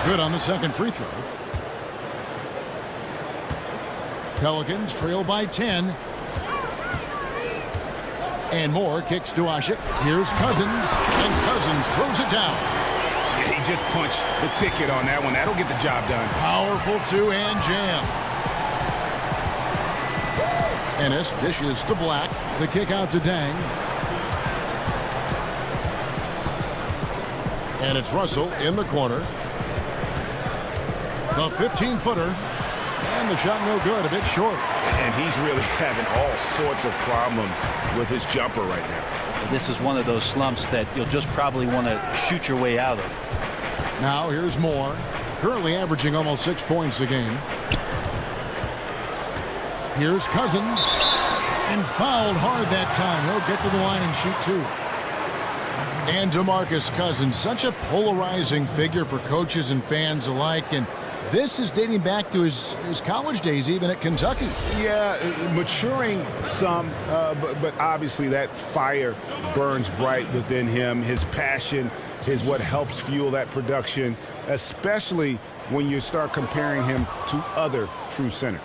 Good on the second free throw. Pelicans trail by 10. And Moore kicks to Ashik. Here's Cousins, and Cousins throws it down. Yeah, he just punched the ticket on that one. That'll get the job done. Powerful 2-hand jam. Ennis dishes to Black. The kick out to Deng. And it's Russell in the corner. The 15-footer. And the shot no good, a bit short. And he's really having all sorts of problems with his jumper right now. This is one of those slumps that you'll just probably want to shoot your way out of. Now here's Moore, currently averaging almost 6 points a game. Here's Cousins, and fouled hard that time. He'll get to the line and shoot two. And DeMarcus Cousins, such a polarizing figure for coaches and fans alike, and this is dating back to his college days, even at Kentucky. Yeah, maturing some, but obviously that fire burns bright within him. His passion is what helps fuel that production, especially when you start comparing him to other true centers.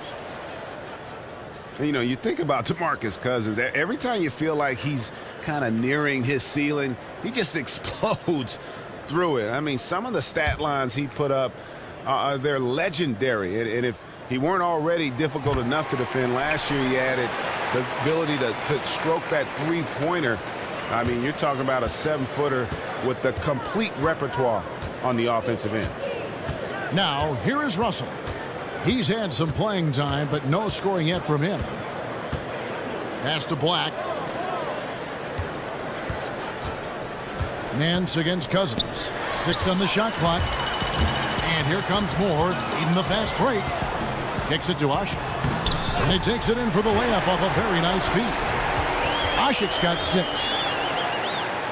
You know, you think about DeMarcus Cousins, every time you feel like he's kind of nearing his ceiling, he just explodes through it. I mean, some of the stat lines he put up, they're legendary. And if he weren't already difficult enough to defend last year, he added the ability to stroke that three-pointer. I mean, you're talking about a 7-footer with the complete repertoire on the offensive end. Now, here is Russell. He's had some playing time, but no scoring yet from him. Pass to Black. Nance against Cousins. 6 on the shot clock. And here comes Moore, leading the fast break. Kicks it to Ashik. And he takes it in for the layup off a very nice feed. Ashik's got 6.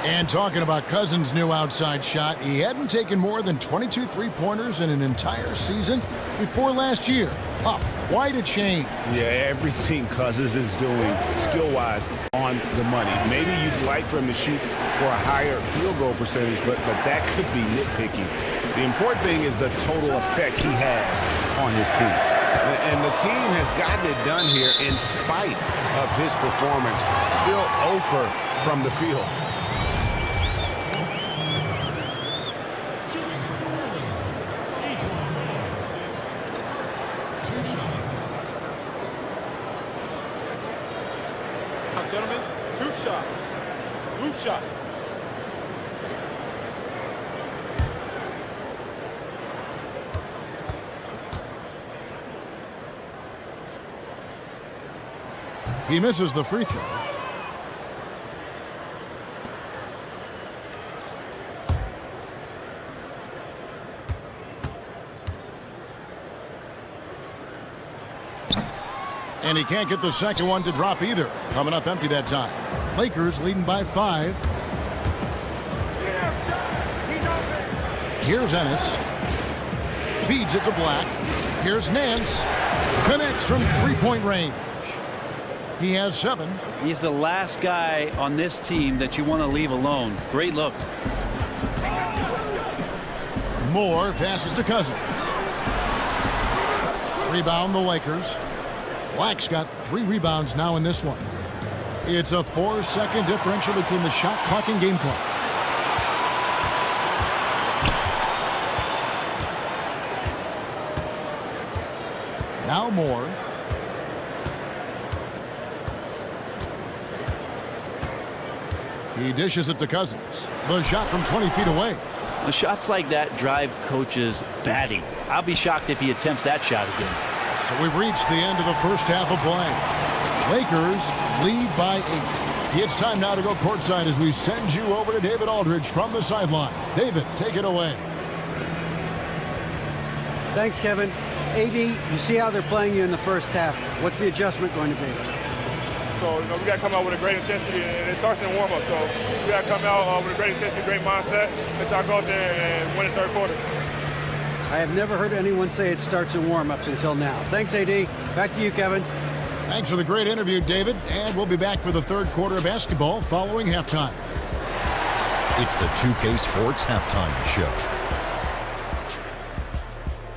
And talking about Cousins' new outside shot, he hadn't taken more than 22 three-pointers in an entire season before last year. Oh, quite a change. Yeah, everything Cousins is doing skill-wise on the money. Maybe you'd like for him to shoot for a higher field goal percentage, but that could be nitpicking. The important thing is the total effect he has on his team. And the team has gotten it done here in spite of his performance. Still 0 from the field. Gentlemen, 2 shots. Loose shots. He misses the free throw. And he can't get the second one to drop either. Coming up empty that time. Lakers leading by 5. Here's Ennis. Feeds it to Black. Here's Nance. Connects from three-point range. He has 7. He's the last guy on this team that you want to leave alone. Great look. Moore passes to Cousins. Rebound the Lakers. Black's got 3 rebounds now in this one. It's a 4-second differential between the shot clock and game clock. Now Moore. He dishes it to Cousins. The shot from 20 feet away. The shots like that drive coaches batty. I'll be shocked if he attempts that shot again. So we've reached the end of the first half of play. Lakers lead by 8. It's time now to go courtside as we send you over to David Aldridge from the sideline. David, take it away. Thanks, Kevin. AD, you see how they're playing you in the first half. What's the adjustment going to be? So, you know, we got to come out with a great intensity, and it starts in the warm-up. So we got to come out with a great intensity, great mindset, and try to go out there and win the third quarter. I have never heard anyone say it starts in warm-ups until now. Thanks, AD. Back to you, Kevin. Thanks for the great interview, David. And we'll be back for the third quarter of basketball following halftime. It's the 2K Sports Halftime Show.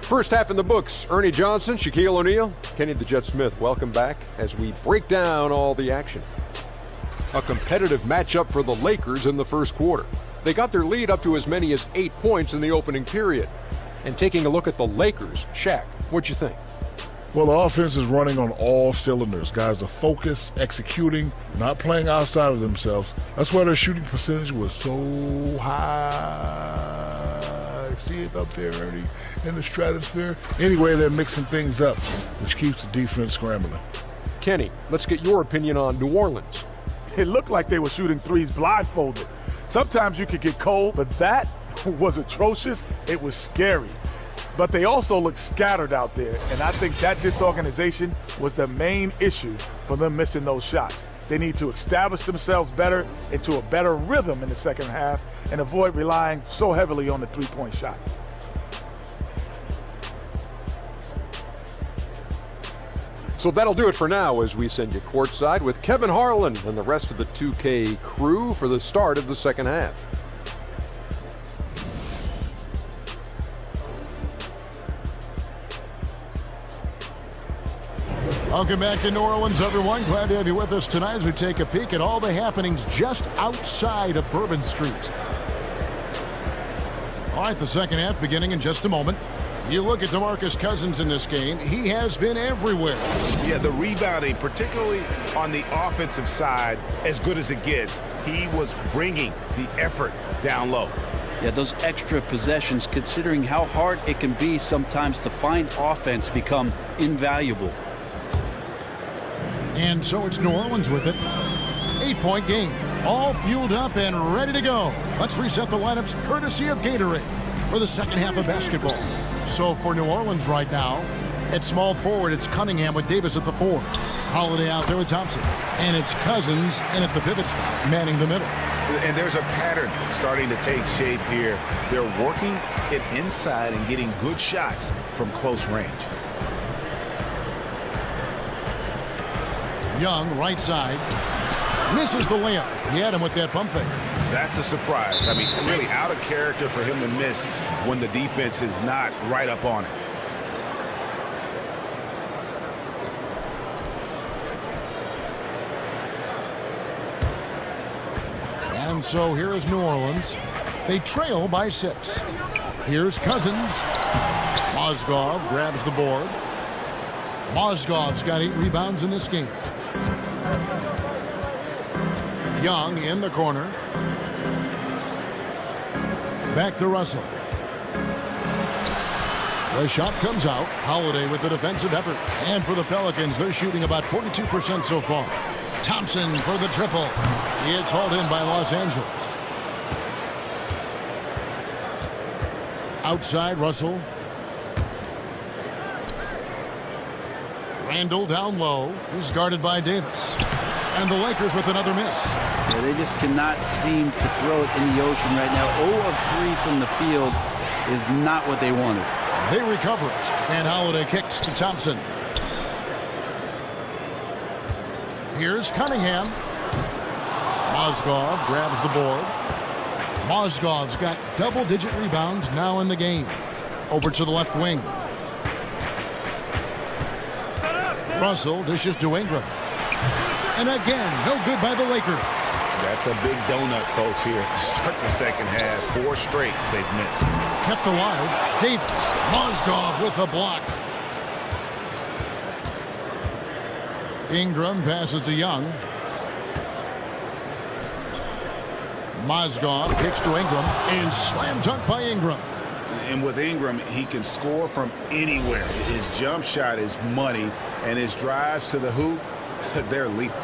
First half in the books. Ernie Johnson, Shaquille O'Neal, Kenny the Jet Smith. Welcome back as we break down all the action. A competitive matchup for the Lakers in the first quarter. They got their lead up to as many as 8 points in the opening period. And taking a look at the Lakers, Shaq, what'd you think? Well, the offense is running on all cylinders. Guys are focused, executing, not playing outside of themselves. That's why their shooting percentage was so high. See it up there, Ernie? in the stratosphere. Anyway, they're mixing things up, which keeps the defense scrambling. Kenny, let's get your opinion on New Orleans. It looked like they were shooting threes blindfolded. Sometimes you could get cold, but that was atrocious. It was scary. But they also looked scattered out there, and I think that disorganization was the main issue for them missing those shots. They need to establish themselves better into a better rhythm in the second half and avoid relying so heavily on the three-point shot. So that'll do it for now as we send you courtside with Kevin Harlan and the rest of the 2K crew for the start of the second half. Welcome back to New Orleans, everyone. Glad to have you with us tonight as we take a peek at all the happenings just outside of Bourbon Street. All right, the second half beginning in just a moment. You look at DeMarcus Cousins in this game, he has been everywhere. Yeah, the rebounding, particularly on the offensive side, as good as it gets. He was bringing the effort down low. Yeah, those extra possessions, considering how hard it can be sometimes to find offense, become invaluable. And so it's New Orleans with it. 8-point game. All fueled up and ready to go. Let's reset the lineups courtesy of Gatorade for the second half of basketball. So for New Orleans right now, at small forward, it's Cunningham with Davis at the 4. Holiday out there with Thompson. And it's Cousins in at the pivot spot, manning the middle. And there's a pattern starting to take shape here. They're working it inside and getting good shots from close range. Young, right side, misses the layup. He had him with that pump fake. That's a surprise. I mean, really out of character for him to miss when the defense is not right up on it. And so here is New Orleans. They trail by 6. Here's Cousins. Mozgov grabs the board. Mozgov's got 8 rebounds in this game. Young in the corner. Back to Russell. The shot comes out. Holiday with the defensive effort. And for the Pelicans, they're shooting about 42% so far. Thompson for the triple. It's hauled in by Los Angeles. Outside, Russell. Randall down low. He's guarded by Davis. And the Lakers with another miss. Yeah, they just cannot seem to throw it in the ocean right now. 0 of 3 from the field is not what they wanted. They recover it. And Holiday kicks to Thompson. Here's Cunningham. Mozgov grabs the board. Mozgov's got double-digit rebounds now in the game. Over to the left wing. Russell dishes to Ingram. And again, no good by the Lakers. That's a big donut, folks, here to start the second half. 4 straight they've missed. Kept alive. Davis. Mozgov with the block. Ingram passes to Young. Mozgov kicks to Ingram. And slam dunk by Ingram. And with Ingram, he can score from anywhere. His jump shot is money, and his drives to the hoop, they're lethal.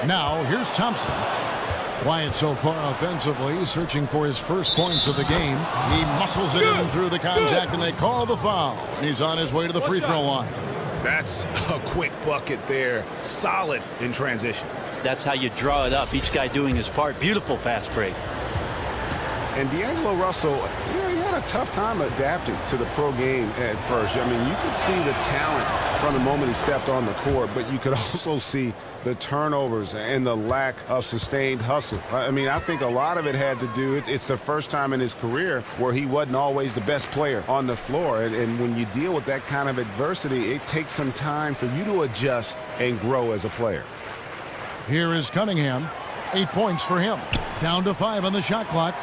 Now, here's Thompson. Quiet so far offensively, searching for his first points of the game. He muscles it in through the contact, and they call the foul. And he's on his way to the free throw line. That's a quick bucket there. Solid in transition. That's how you draw it up. Each guy doing his part. Beautiful fast break. And D'Angelo Russell, he had a tough time adapting to the pro game at first. I mean, you could see the talent from the moment he stepped on the court, but you could also see the turnovers and the lack of sustained hustle. I mean, I think a lot of it had to do, it's the first time in his career where he wasn't always the best player on the floor. And when you deal with that kind of adversity, it takes some time for you to adjust and grow as a player. Here is Cunningham. 8 points for him. Down to 5 on the shot clock.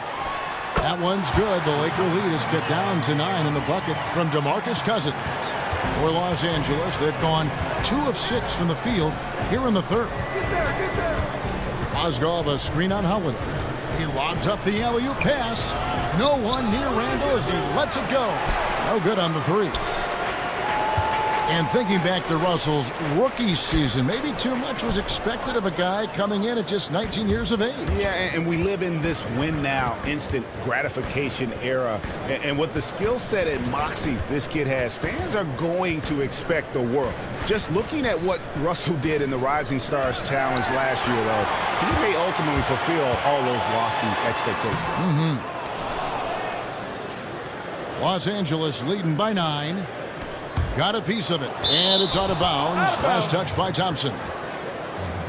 That one's good. The Laker lead is cut down to 9 in the bucket from DeMarcus Cousins. For Los Angeles, they've gone 2 of 6 from the field here in the third. Mozgov a screen on Holiday. He lobs up the alley-oop pass. No one near Randall as he lets it go. No good on the three. And thinking back to Russell's rookie season, maybe too much was expected of a guy coming in at just 19 years of age. Yeah, and we live in this win-now, instant gratification era. And with the skill set and moxie this kid has, fans are going to expect the world. Just looking at what Russell did in the Rising Stars Challenge last year, though, he may ultimately fulfill all those lofty expectations. Los Angeles leading by 9. Got a piece of it, and it's out of bounds. Last touch by Thompson.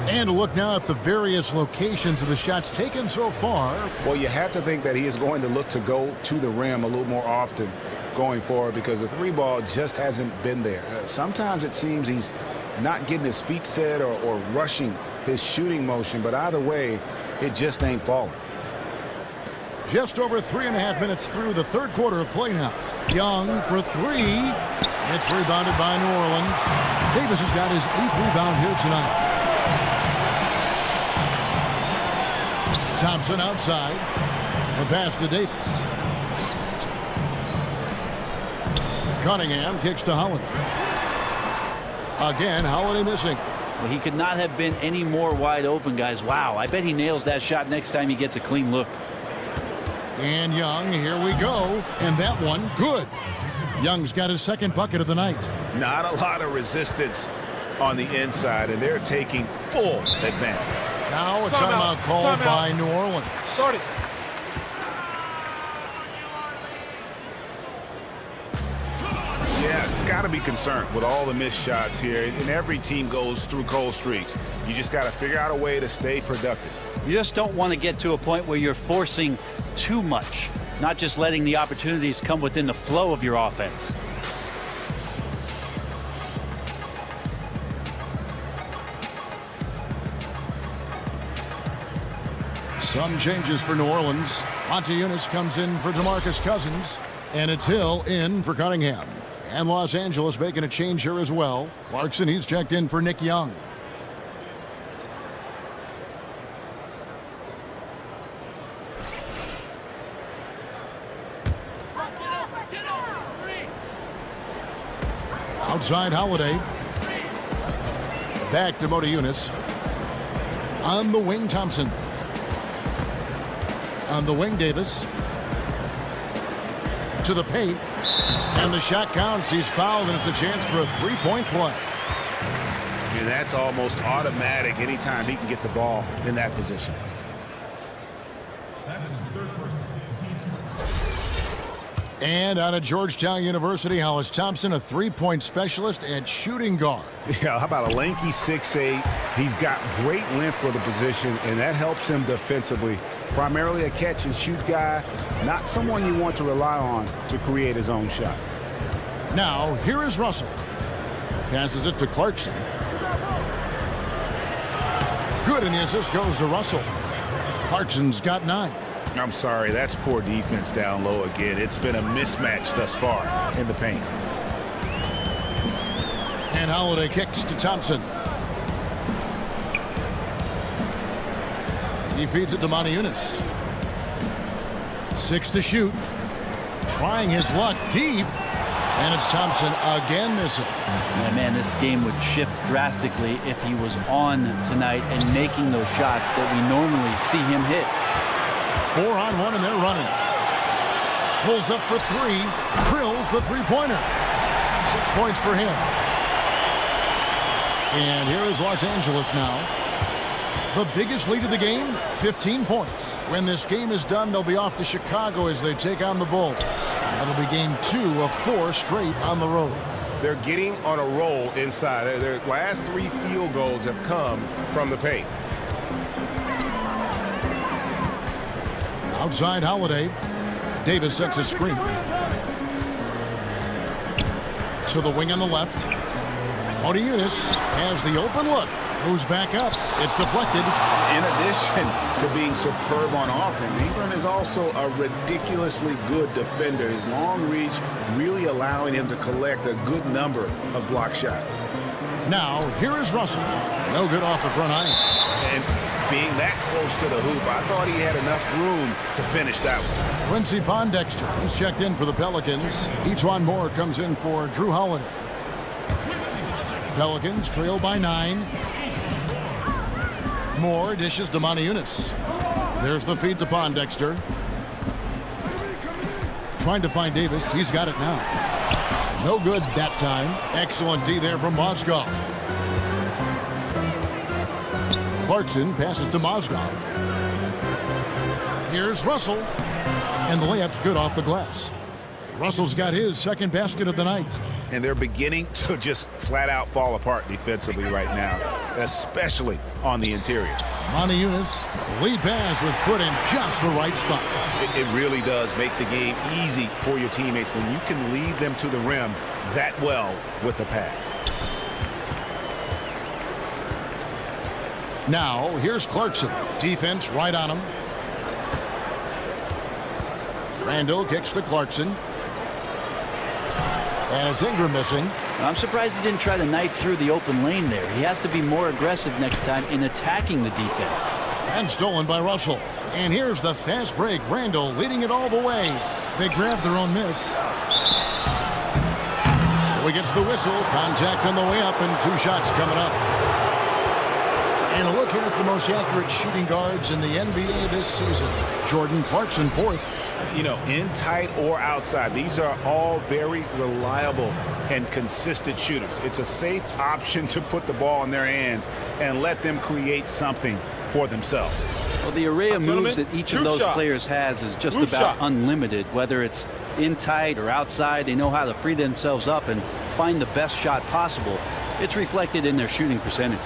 And a look now at the various locations of the shots taken so far. Well, you have to think that he is going to look to go to the rim a little more often going forward because the three ball just hasn't been there. Sometimes it seems he's not getting his feet set or rushing his shooting motion, but either way, it just ain't falling. Just over 3.5 minutes through the third quarter of play now. Young for three. It's rebounded by New Orleans. Davis has got his 8th rebound here tonight. Thompson outside. The pass to Davis. Cunningham kicks to Holiday. Again, Holiday missing. Well, he could not have been any more wide open, guys. Wow, I bet he nails that shot next time he gets a clean look. And Young, here we go. And that one, good. Young's got his 2nd bucket of the night. Not a lot of resistance on the inside, and they're taking full advantage. Now a timeout called by New Orleans. Start it. Yeah, it's got to be concerned with all the missed shots here, and every team goes through cold streaks. You just got to figure out a way to stay productive. You just don't want to get to a point where you're forcing too much, not just letting the opportunities come within the flow of your offense. Some changes for New Orleans. Montezumas comes in for DeMarcus Cousins, and it's Hill in for Cunningham. And Los Angeles making a change here as well. Clarkson, he's checked in for Nick Young. Outside Holiday. Back to Montezumas. On the wing, Thompson. On the wing, Davis. To the paint. And the shot counts. He's fouled, and it's a chance for a three-point play. And that's almost automatic anytime he can get the ball in that position. That's his 3rd person. And out of Georgetown University, Hollis Thompson, a three-point specialist and shooting guard. Yeah, how about a lanky 6'8"? He's got great length for the position, and that helps him defensively. Primarily a catch-and-shoot guy, not someone you want to rely on to create his own shot. Now, here is Russell. Passes it to Clarkson. Good, and the assist goes to Russell. Clarkson's got 9. I'm sorry, that's poor defense down low again. It's been a mismatch thus far in the paint. And Holiday kicks to Thompson. He feeds it to Montezumas. 6 to shoot. Trying his luck deep. And it's Thompson again missing. Yeah, man, this game would shift drastically if he was on tonight and making those shots that we normally see him hit. 4-on-1 and they're running. Pulls up for 3. Drills the three-pointer. 6 points for him. And here is Los Angeles now. The biggest lead of the game, 15 points. When this game is done, they'll be off to Chicago as they take on the Bulls. That'll be game 2 of 4 straight on the road. They're getting on a roll inside. Their last 3 field goals have come from the paint. Outside Holiday. Davis sets a screen. To the wing on the left. Montezumas has the open look. Moves back up. It's deflected. In addition to being superb on offense, Ingram is also a ridiculously good defender. His long reach really allowing him to collect a good number of block shots. Now, here is Russell. No good off the front iron. And being that close to the hoop, I thought he had enough room to finish that one. Quincy Pondexter is checked in for the Pelicans. Etuan Moore comes in for Drew Holiday. Pelicans trail by 9. Moore dishes to Moniunas. There's the feed to Pondexter. Trying to find Davis. He's got it now. No good that time. Excellent D there from Mozgov. Clarkson passes to Mozgov. Here's Russell. And the layup's good off the glass. Russell's got his second basket of the night. And they're beginning to just flat out fall apart defensively right now, especially on the interior. Moniunas, the lead pass was put in just the right spot. It really does make the game easy for your teammates when you can lead them to the rim that well with a pass. Now, here's Clarkson. Defense right on him. Randall kicks to Clarkson. And it's Ingram missing. I'm surprised he didn't try to knife through the open lane there. He has to be more aggressive next time in attacking the defense. And stolen by Russell. And here's the fast break. Randall leading it all the way. They grab their own miss. So he gets the whistle. Contact on the way up and 2 shots coming up. And a look here at the most accurate shooting guards in the NBA this season. Jordan Clarkson 4th. You know, in tight or outside, these are all very reliable and consistent shooters. It's a safe option to put the ball in their hands and let them create something for themselves. Well, the array of moves that each of those players has is just about unlimited. Whether it's in tight or outside, they know how to free themselves up and find the best shot possible. It's reflected in their shooting percentages.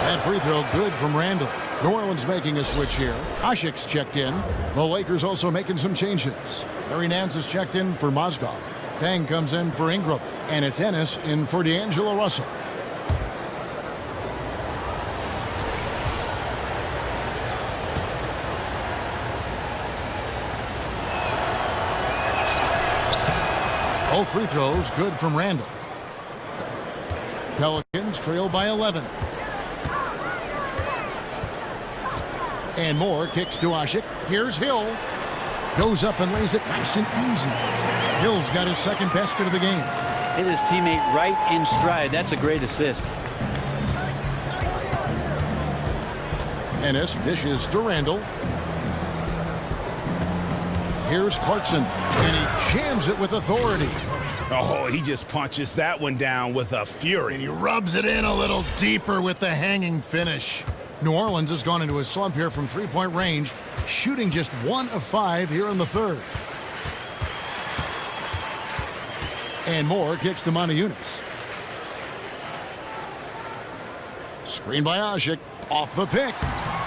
That free throw good from Randall. New Orleans making a switch here. Ashik's checked in. The Lakers also making some changes. Larry Nance is checked in for Mozgov. Dang comes in for Ingram. And it's Ennis in for D'Angelo Russell. Both free throws good from Randall. Pelicans trail by 11. And Moore kicks to Ashik. Here's Hill. Goes up and lays it nice and easy. Hill's got his second basket of the game. Hit his teammate right in stride. That's a great assist. Ennis dishes to Randall. Here's Clarkson. And he jams it with authority. Oh, he just punches that one down with a fury. And he rubs it in a little deeper with the hanging finish. New Orleans has gone into a slump here from three-point range, shooting just 1 of 5 here in the third. And Moore kicks to Moniunas. Screen by Ashik. Off the pick.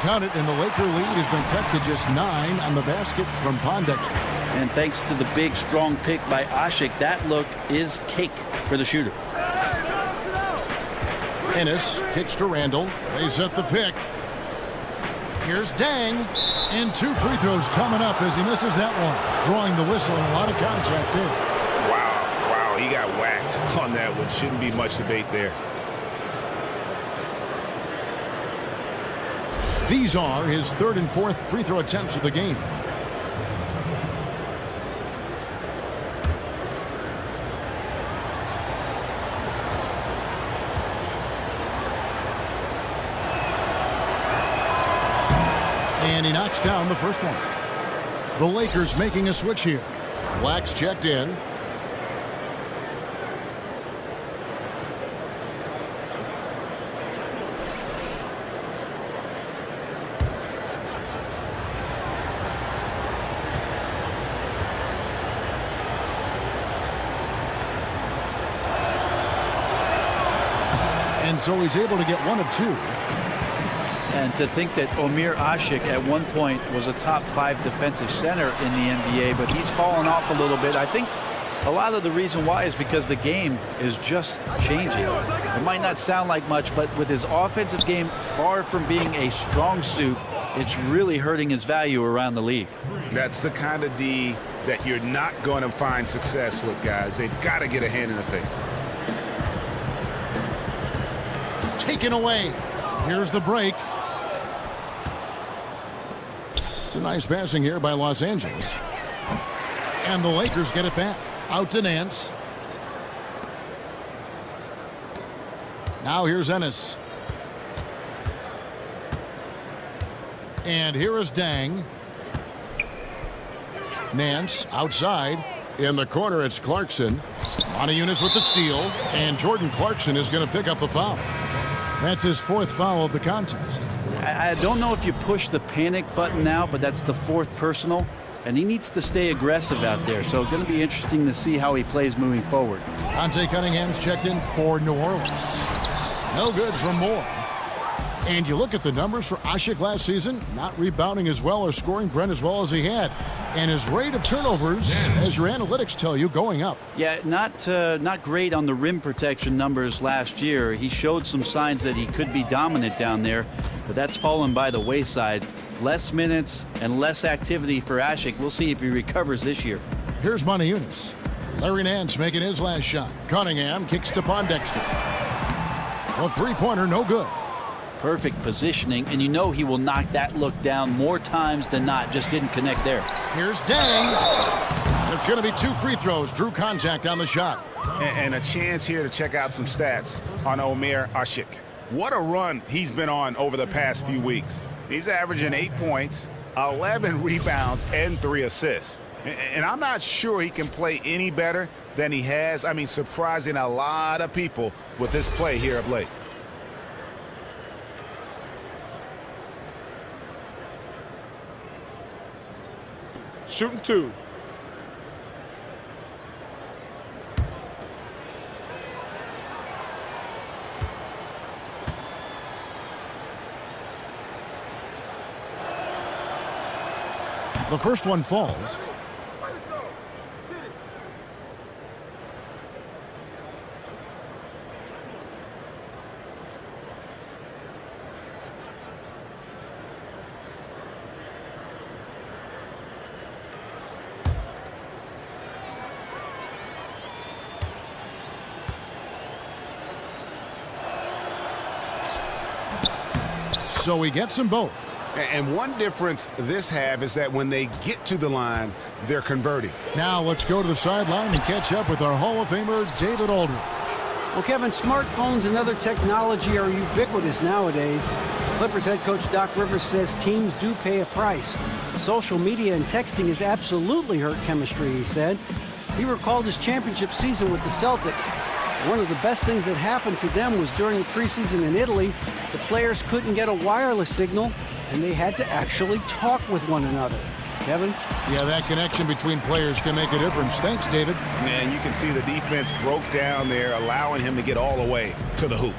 Count it, and the Laker lead has been cut to just 9 on the basket from Pondexter. And thanks to the big, strong pick by Ashik, that look is cake for the shooter. Ennis kicks to Randall. They set the pick. Here's Dang. And 2 free throws coming up as he misses that one. Drawing the whistle and a lot of contact there. Wow, he got whacked on that one. Shouldn't be much debate there. These are his 3rd and 4th free throw attempts of the game. And he knocks down the first one. The Lakers making a switch here. Flax checked in. And so he's able to get 1 of 2. And to think that Omer Ashik at one point was a top 5 defensive center in the NBA, but he's fallen off a little bit. I think a lot of the reason why is because the game is just changing. It might not sound like much, but with his offensive game far from being a strong suit, it's really hurting his value around the league. That's the kind of D that you're not going to find success with, guys. They've got to get a hand in the face. taken away. Here's the break. It's a nice passing here by Los Angeles. And the Lakers get it back. Out to Nance. Now here's Ennis. And here is Dang. Nance outside. In the corner, it's Clarkson. Montejunas with the steal. And Jordan Clarkson is going to pick up the foul. That's his 4th foul of the contest. I don't know if you push the panic button now, but that's the 4th personal. And he needs to stay aggressive out there. So it's going to be interesting to see how he plays moving forward. Dante Cunningham's checked in for New Orleans. No good for Moore. And you look at the numbers for Asik last season, not rebounding as well or scoring Brent as well as he had. And his rate of turnovers, as your analytics tell you, going up. Yeah, not great on the rim protection numbers last year. He showed some signs that he could be dominant down there, but that's fallen by the wayside. Less minutes and less activity for Asik. We'll see if he recovers this year. Here's Montejunas. Larry Nance making his last shot. Cunningham kicks to Pondexter. A three-pointer, no good. Perfect positioning, and you know he will knock that look down more times than not. Just didn't connect there. Here's Dang. And it's going to be 2 free throws. Drew contact on the shot. And a chance here to check out some stats on Omer Asik. What a run he's been on over the past few weeks. He's averaging 8 points, 11 rebounds, and 3 assists. And I'm not sure he can play any better than he has. I mean, surprising a lot of people with this play here of late. Shooting 2. The first one falls. So he gets them both. And one difference this have is that when they get to the line, they're converting. Now let's go to the sideline and catch up with our Hall of Famer, David Aldridge. Well, Kevin, smartphones and other technology are ubiquitous nowadays. Clippers head coach Doc Rivers says teams do pay a price. Social media and texting has absolutely hurt chemistry, he said. He recalled his championship season with the Celtics. One of the best things that happened to them was during the preseason in Italy, the players couldn't get a wireless signal, and they had to actually talk with one another. Kevin? Yeah, that connection between players can make a difference. Thanks, David. Man, you can see the defense broke down there, allowing him to get all the way to the hoop.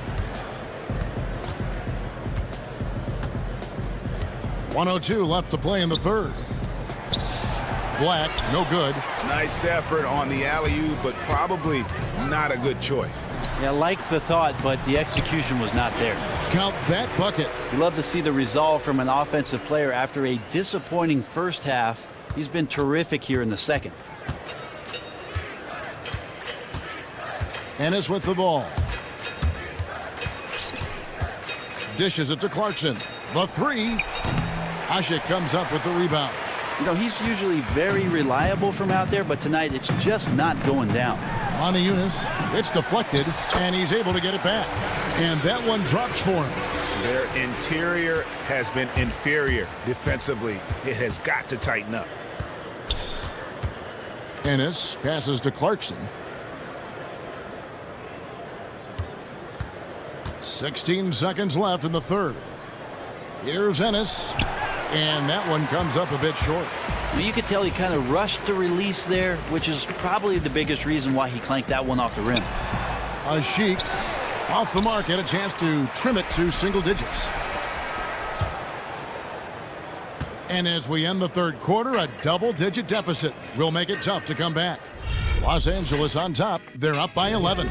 1:02 left to play in the third. Black, no good. Nice effort on the alley-oop, but probably not a good choice. Yeah, like the thought, but the execution was not there. Count that bucket. You love to see the resolve from an offensive player after a disappointing first half. He's been terrific here in the second. Ennis with the ball. Dishes it to Clarkson. The three. Asik comes up with the rebound. You know, he's usually very reliable from out there, but tonight it's just not going down. Montejunas, it's deflected, and he's able to get it back. And that one drops for him. Their interior has been inferior defensively. It has got to tighten up. Ennis passes to Clarkson. 16 seconds left in the third. Here's Ennis. And that one comes up a bit short. Well, you could tell he kind of rushed the release there, which is probably the biggest reason why he clanked that one off the rim. Asik off the mark, had a chance to trim it to single digits. And as we end the third quarter, a double-digit deficit will make it tough to come back. Los Angeles on top. They're up by 11.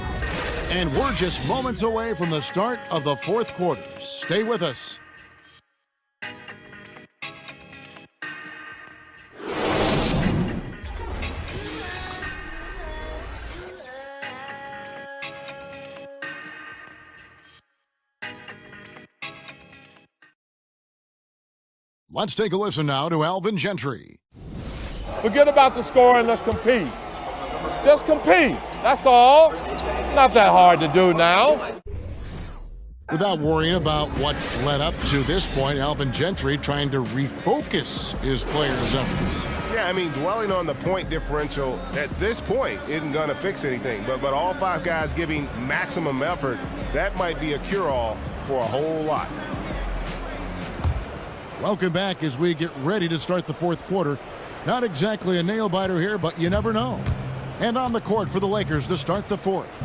And we're just moments away from the start of the fourth quarter. Stay with us. Let's take a listen now to Alvin Gentry. Forget about the score and let's compete. Just compete. That's all. Not that hard to do now. Without worrying about what's led up to this point, Alvin Gentry trying to refocus his players' efforts. Yeah, I mean, dwelling on the point differential at this point isn't going to fix anything. But all 5 guys giving maximum effort, that might be a cure-all for a whole lot. Welcome back as we get ready to start the fourth quarter. Not exactly a nail-biter here, but you never know. And on the court for the Lakers to start the fourth.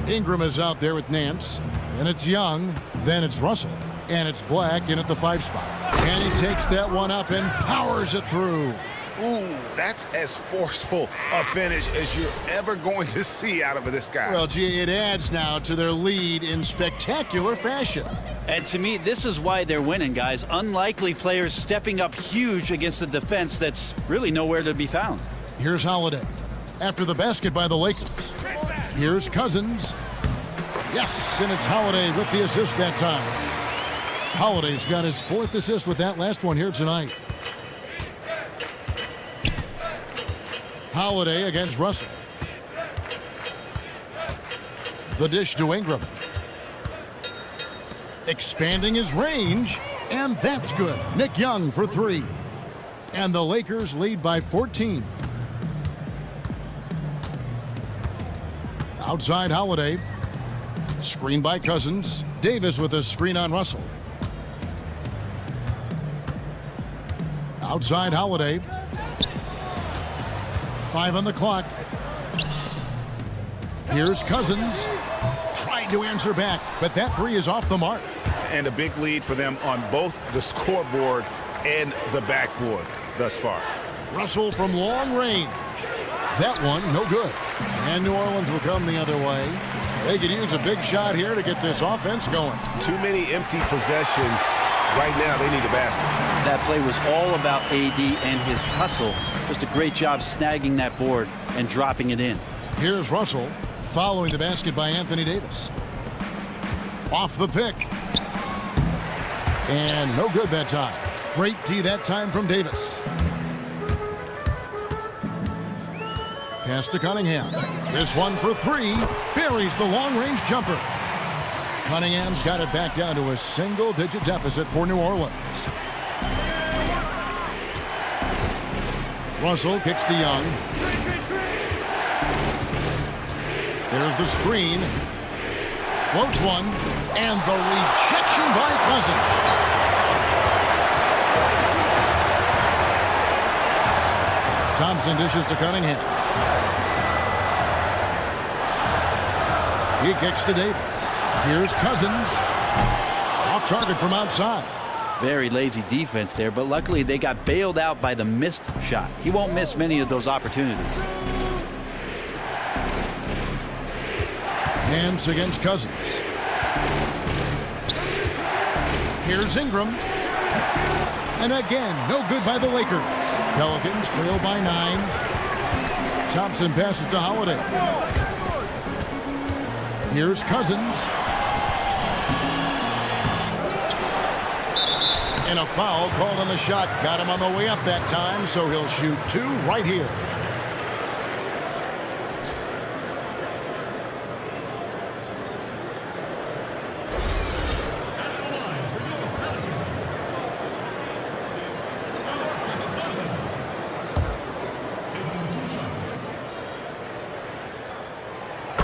Ingram is out there with Nance. Then it's Young. Then it's Russell. And it's Black in at the 5 spot. And he takes that one up and powers it through. Ooh, that's as forceful a finish as you're ever going to see out of this guy. Well, gee, it adds now to their lead in spectacular fashion. And to me, this is why they're winning, guys. Unlikely players stepping up huge against a defense that's really nowhere to be found. Here's Holiday after the basket by the Lakers. Here's Cousins. Yes, and it's Holiday with the assist that time. Holiday's got his 4th assist with that last one here tonight. Holiday against Russell. The dish to Ingram. Expanding his range, and that's good. Nick Young for 3. And the Lakers lead by 14. Outside Holiday. Screen by Cousins. Davis with a screen on Russell. Outside Holiday. 5 on the clock. Here's Cousins. Trying to answer back, but that 3 is off the mark. And a big lead for them on both the scoreboard and the backboard thus far. Russell from long range. That one, no good. And New Orleans will come the other way. They could use a big shot here to get this offense going. Too many empty possessions. Right now, they need a basket. That play was all about AD and his hustle. Just a great job snagging that board and dropping it in. Here's Russell following the basket by Anthony Davis. Off the pick. And no good that time. Great D that time from Davis. Pass to Cunningham. This one for 3. Buries the long-range jumper. Cunningham's got it back down to a single-digit deficit for New Orleans. Russell kicks to Young. There's the screen. Floats one. And the rejection by Cousins. Thompson dishes to Cunningham. He kicks to Davis. Here's Cousins. Off target from outside. Very lazy defense there, but luckily they got bailed out by the missed shot. He won't miss many of those opportunities. Nance against Cousins. Here's Ingram. And again, no good by the Lakers. Pelicans trail by 9. Thompson passes to Holiday. Here's Cousins. And a foul called on the shot. Got him on the way up that time, so he'll shoot 2 right here.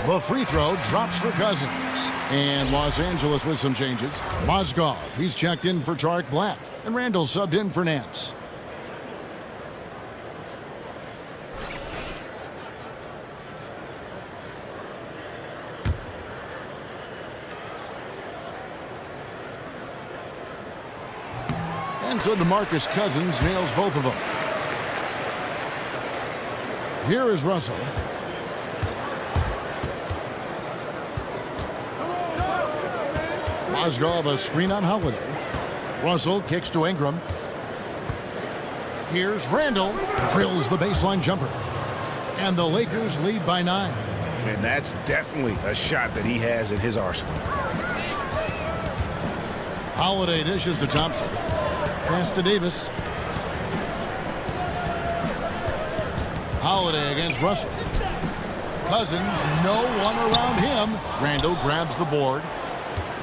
The free throw drops for Cousins. And Los Angeles with some changes. Mozgov, he's checked in for Tarek Black. And Randall subbed in for Nance. And so DeMarcus Cousins nails both of them. Here is Russell. Mozgov a screen on Holiday. Russell kicks to Ingram. Here's Randall. Drills the baseline jumper. And the Lakers lead by 9. And that's definitely a shot that he has in his arsenal. Holiday dishes to Thompson. Pass to Davis. Holiday against Russell. Cousins, no one around him. Randall grabs the board.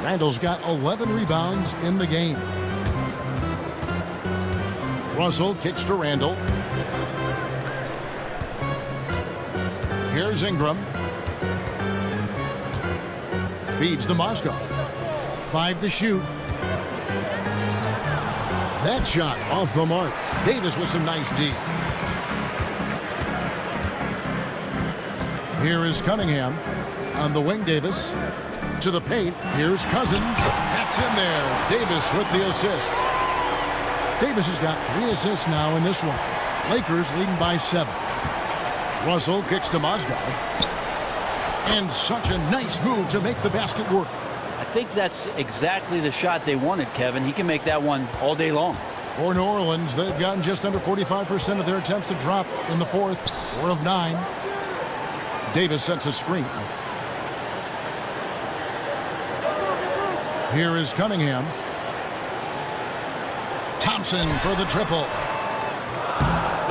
Randall's got 11 rebounds in the game. Russell kicks to Randall. Here's Ingram. Feeds to Mozgov. 5 to shoot. That shot off the mark. Davis with some nice D. Here is Cunningham on the wing. Davis to the paint. Here's Cousins. That's in there. Davis with the assist. Davis has got 3 assists now in this one. Lakers leading by 7. Russell kicks to Mozgov. And such a nice move to make the basket work. I think that's exactly the shot they wanted, Kevin. He can make that one all day long. For New Orleans, they've gotten just under 45% of their attempts to drop in the fourth. 4 of 9. Davis sets a screen. Here is Cunningham. Thompson for the triple.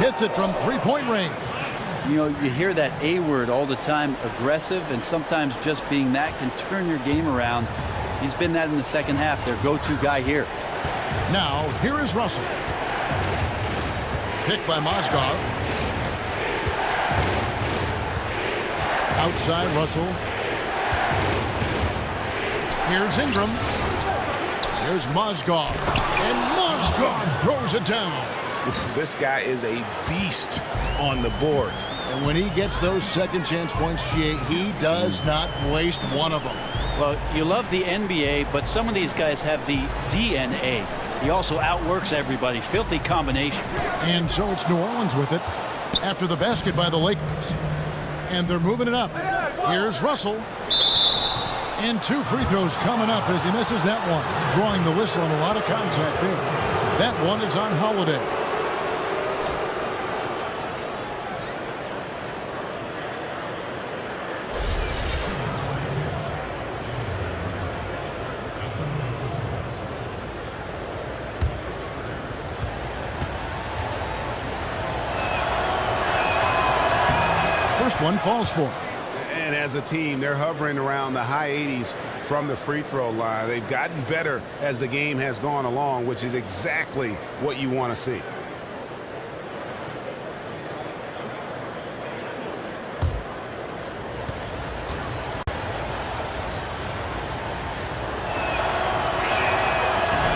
Hits it from three-point range. You know, you hear that A word all the time, aggressive, and sometimes just being that can turn your game around. He's been that in the second half, their go-to guy here. Now, here is Russell. Picked by Mozgov. Outside Russell. Here's Ingram. Here's Mozgov. And Mozgov throws it down. This guy is a beast on the board. And when he gets those second chance points, GA, he does not waste one of them. Well, you love the NBA, but some of these guys have the DNA. He also outworks everybody. Filthy combination. And so it's New Orleans with it after the basket by the Lakers. And they're moving it up. Here's Russell. And 2 free throws coming up as he misses that one. Drawing the whistle and a lot of contact there. That one is on Holiday. First one falls for him. And as a team, they're hovering around the high 80s from the free throw line. They've gotten better as the game has gone along, which is exactly what you want to see.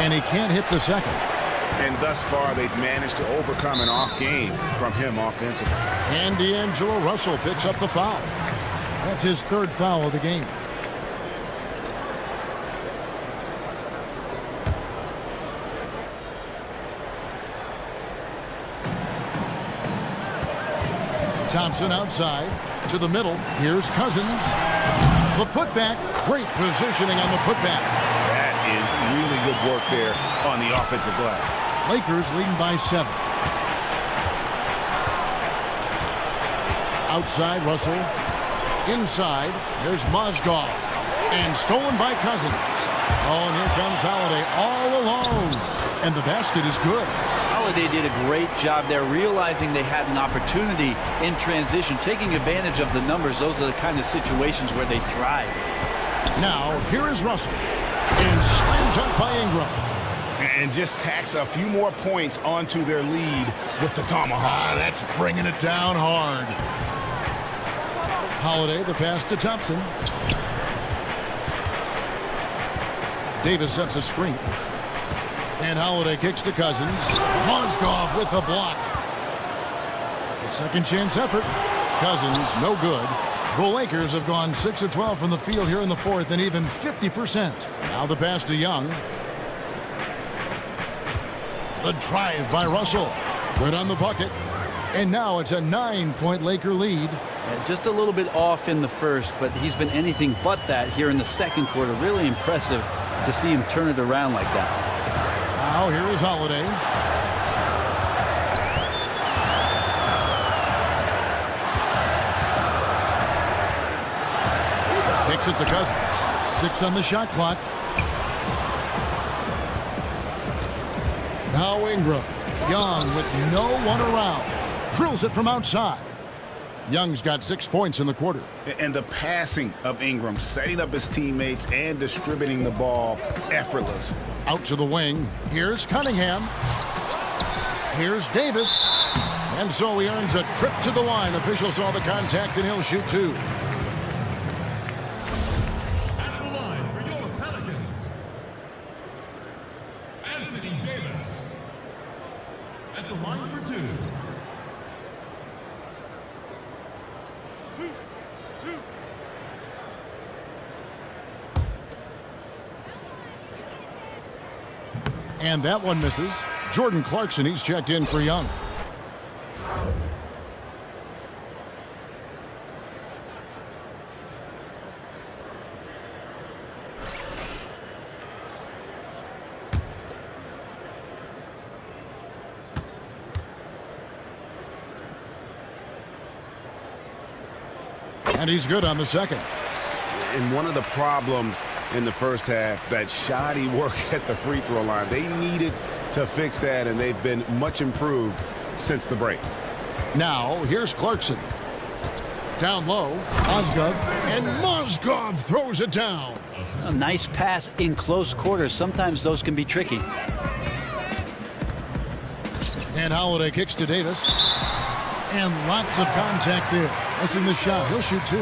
And he can't hit the second. And thus far, they've managed to overcome an off game from him offensively. And D'Angelo Russell picks up the foul. That's his 3rd foul of the game. Thompson outside to the middle. Here's Cousins. The putback. Great positioning on the putback. That is really good work there on the offensive glass. Lakers leading by 7. Outside Russell. Inside, here's Mozgov. And stolen by Cousins. Oh, and here comes Holiday all alone. And the basket is good. Holiday did a great job there, realizing they had an opportunity in transition, taking advantage of the numbers. Those are the kind of situations where they thrive. Now, here is Russell. And slam dunk by Ingram. And just tacks a few more points onto their lead with the tomahawk. That's bringing it down hard. Holiday, the pass to Thompson. Davis sets a screen. And Holiday kicks to Cousins. Mozgov with the block. A second chance effort. Cousins, no good. The Lakers have gone 6 of 12 from the field here in the fourth and even 50%. Now the pass to Young. The drive by Russell. Good on the bucket. And now it's a 9-point Laker lead. Just a little bit off in the first, but he's been anything but that here in the second quarter. Really impressive to see him turn it around like that. Now here is Holiday. Kicks it to Cousins. 6 on the shot clock. Now Ingram. Young with no one around. Drills it from outside. Young's got 6 points in the quarter. And the passing of Ingram, setting up his teammates and distributing the ball, effortless. Out to the wing. Here's Cunningham. Here's Davis. And so he earns a trip to the line. Officials saw the contact, and he'll shoot 2. At the line for your Pelicans, Anthony Davis. At the line for 2. And that one misses. Jordan Clarkson, he's checked in for Young. And he's good on the second. And one of the problems in the first half, that shoddy work at the free throw line. They needed to fix that, and they've been much improved since the break. Now, here's Clarkson. Down low, Mozgov, and Mozgov throws it down. A nice pass in close quarters. Sometimes those can be tricky. And Holiday kicks to Davis. And lots of contact there. Missing the shot. He'll shoot 2.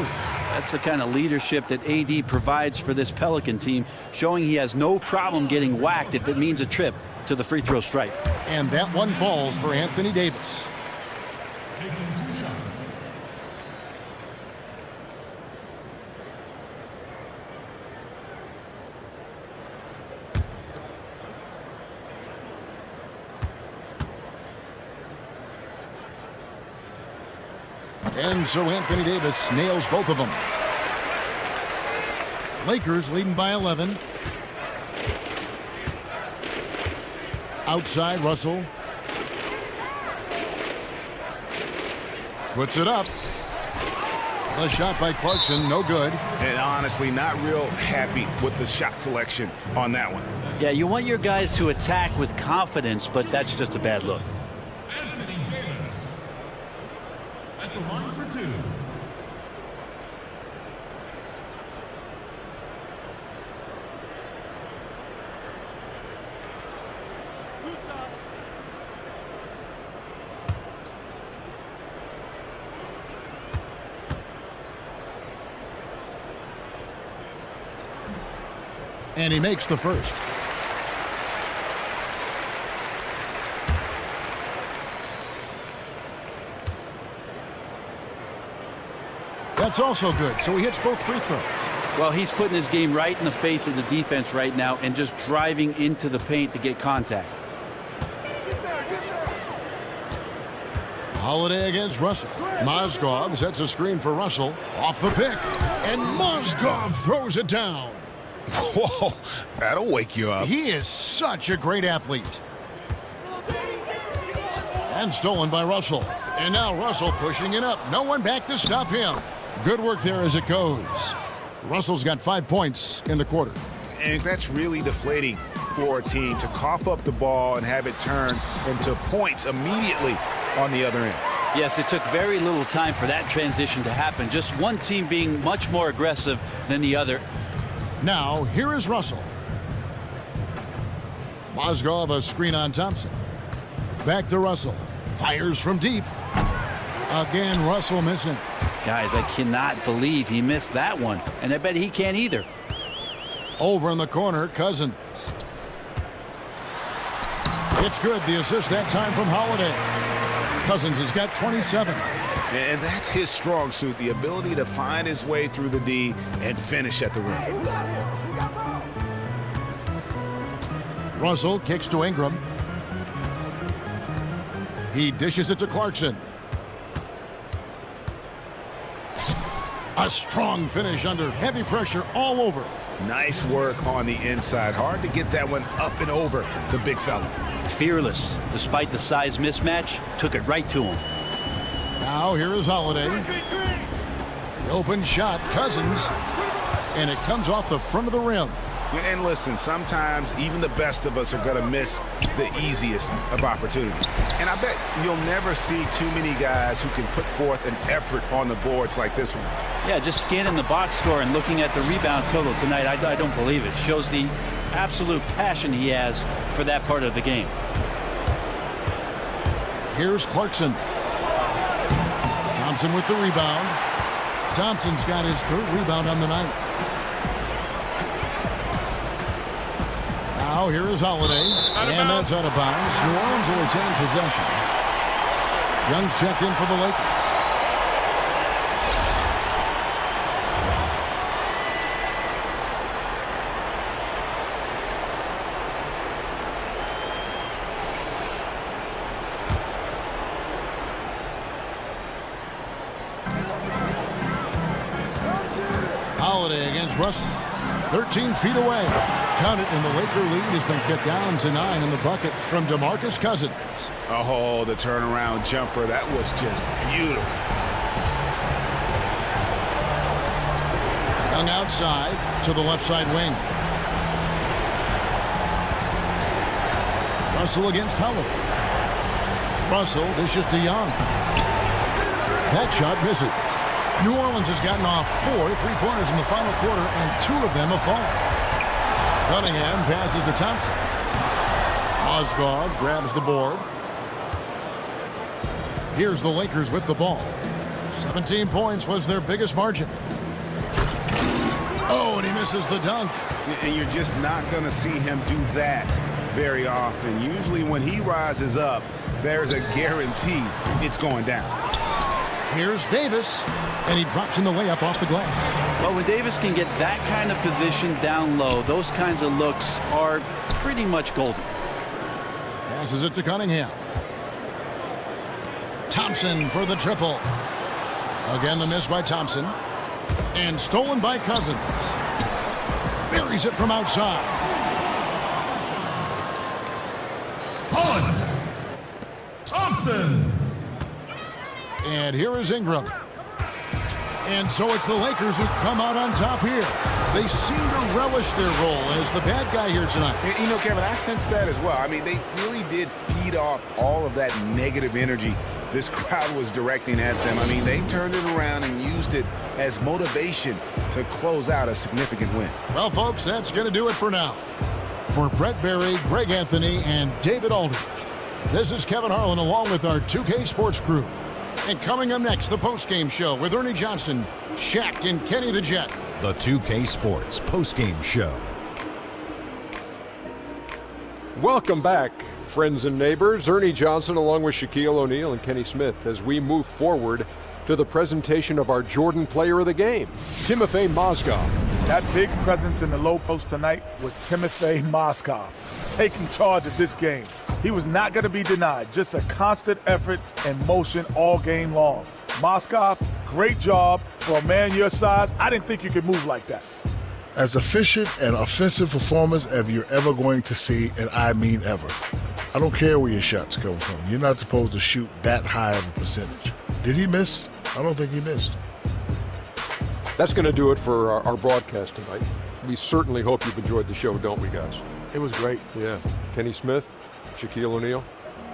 That's the kind of leadership that AD provides for this Pelican team, showing he has no problem getting whacked if it means a trip to the free throw stripe. And that one falls for Anthony Davis. Taking 2 shots. And so Anthony Davis nails both of them. Lakers leading by 11. Outside, Russell. Puts it up. The shot by Clarkson, no good. And honestly, not real happy with the shot selection on that one. Yeah, you want your guys to attack with confidence, but that's just a bad look. Anthony Davis. At the line for 2. And he makes the first. That's also good. So he hits both free throws. Well, he's putting his game right in the face of the defense right now and just driving into the paint to get contact. Holiday against Russell. Mozgov sets a screen for Russell. Off the pick. And Mozgov throws it down. Whoa, that'll wake you up. He is such a great athlete. And stolen by Russell. And now Russell pushing it up. No one back to stop him. Good work there as it goes. Russell's got 5 points in the quarter. And that's really deflating for a team to cough up the ball and have it turn into points immediately on the other end. Yes, it took very little time for that transition to happen. Just one team being much more aggressive than the other. Now, here is Russell. Mozgov a screen on Thompson. Back to Russell. Fires from deep. Again, Russell missing. Guys, I cannot believe he missed that one. And I bet he can't either. Over in the corner, Cousins. It's good. The assist that time from Holiday. Cousins has got 27. And that's his strong suit, the ability to find his way through the D and finish at the rim. Russell kicks to Ingram. He dishes it to Clarkson. A strong finish under heavy pressure all over. Nice work on the inside. Hard to get that one up and over the big fella. Fearless, despite the size mismatch, took it right to him. Now here is Holiday. The open shot, Cousins. And it comes off the front of the rim. And listen, sometimes even the best of us are going to miss the easiest of opportunities. And I bet you'll never see too many guys who can put forth an effort on the boards like this one. Yeah, just scanning the box score and looking at the rebound total tonight, I don't believe it. Shows the absolute passion he has for that part of the game. Here's Clarkson. Thompson with the rebound. Thompson's got his 3rd rebound on the night. Now here is Holiday. And that's out of bounds. New Orleans will retain possession. Young's checked in for the Lakers. Holiday against Russell. 13 feet away. Count it, and the Laker lead has been cut down to 9 in the bucket from DeMarcus Cousins. Oh, the turnaround jumper. That was just beautiful. Young outside to the left side wing. Russell against Holiday. Russell dishes to Young. That shot misses. New Orleans has gotten off 4 3-pointers in the final quarter, and 2 of them have fallen. Cunningham passes to Thompson. Mozgov grabs the board. Here's the Lakers with the ball. 17 points was their biggest margin. Oh, and he misses the dunk. And you're just not going to see him do that very often. Usually when he rises up, there's a guarantee it's going down. Here's Davis, and he drops in the layup off the glass. Well, when Davis can get that kind of position down low, those kinds of looks are pretty much golden. Passes it to Cunningham. Thompson for the triple. Again, the miss by Thompson. And stolen by Cousins. Buries it from outside. Hollis Thompson. And here is Ingram. And so it's the Lakers who come out on top here. They seem to relish their role as the bad guy here tonight. You know, Kevin, I sense that as well. I mean, they really did feed off all of that negative energy this crowd was directing at them. I mean, they turned it around and used it as motivation to close out a significant win. Well, folks, that's going to do it for now. For Brett Berry, Greg Anthony, and David Aldridge, this is Kevin Harlan along with our 2K Sports crew. And coming up next, the postgame show with Ernie Johnson, Shaq, and Kenny the Jet. The 2K Sports postgame show. Welcome back, friends and neighbors. Ernie Johnson along with Shaquille O'Neal and Kenny Smith as we move forward to the presentation of our Jordan Player of the Game, Timofey Mozgov. That big presence in the low post tonight was Timofey Mozgov, taking charge of this game. He was not going to be denied, just a constant effort and motion all game long. Mozgov, great job for a man your size. I didn't think you could move like that. As efficient and offensive performance as you're ever going to see, and I mean ever. I don't care where your shots come from. You're not supposed to shoot that high of a percentage. Did he miss? I don't think he missed. That's going to do it for our broadcast tonight. We certainly hope you've enjoyed the show, don't we, guys? It was great. Yeah. Kenny Smith, Shaquille O'Neal,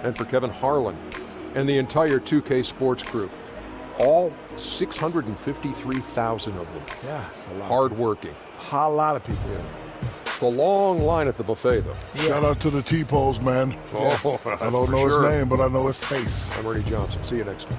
and for Kevin Harlan and the entire 2K Sports crew. All 653,000 of them. Yeah, it's a lot. Hard-working. A lot of people. Yeah. The long line at the buffet, though. Yeah. Shout out to the T-Pose, man. Oh, I don't know his name, but I know his face. I'm Ernie Johnson. See you next time.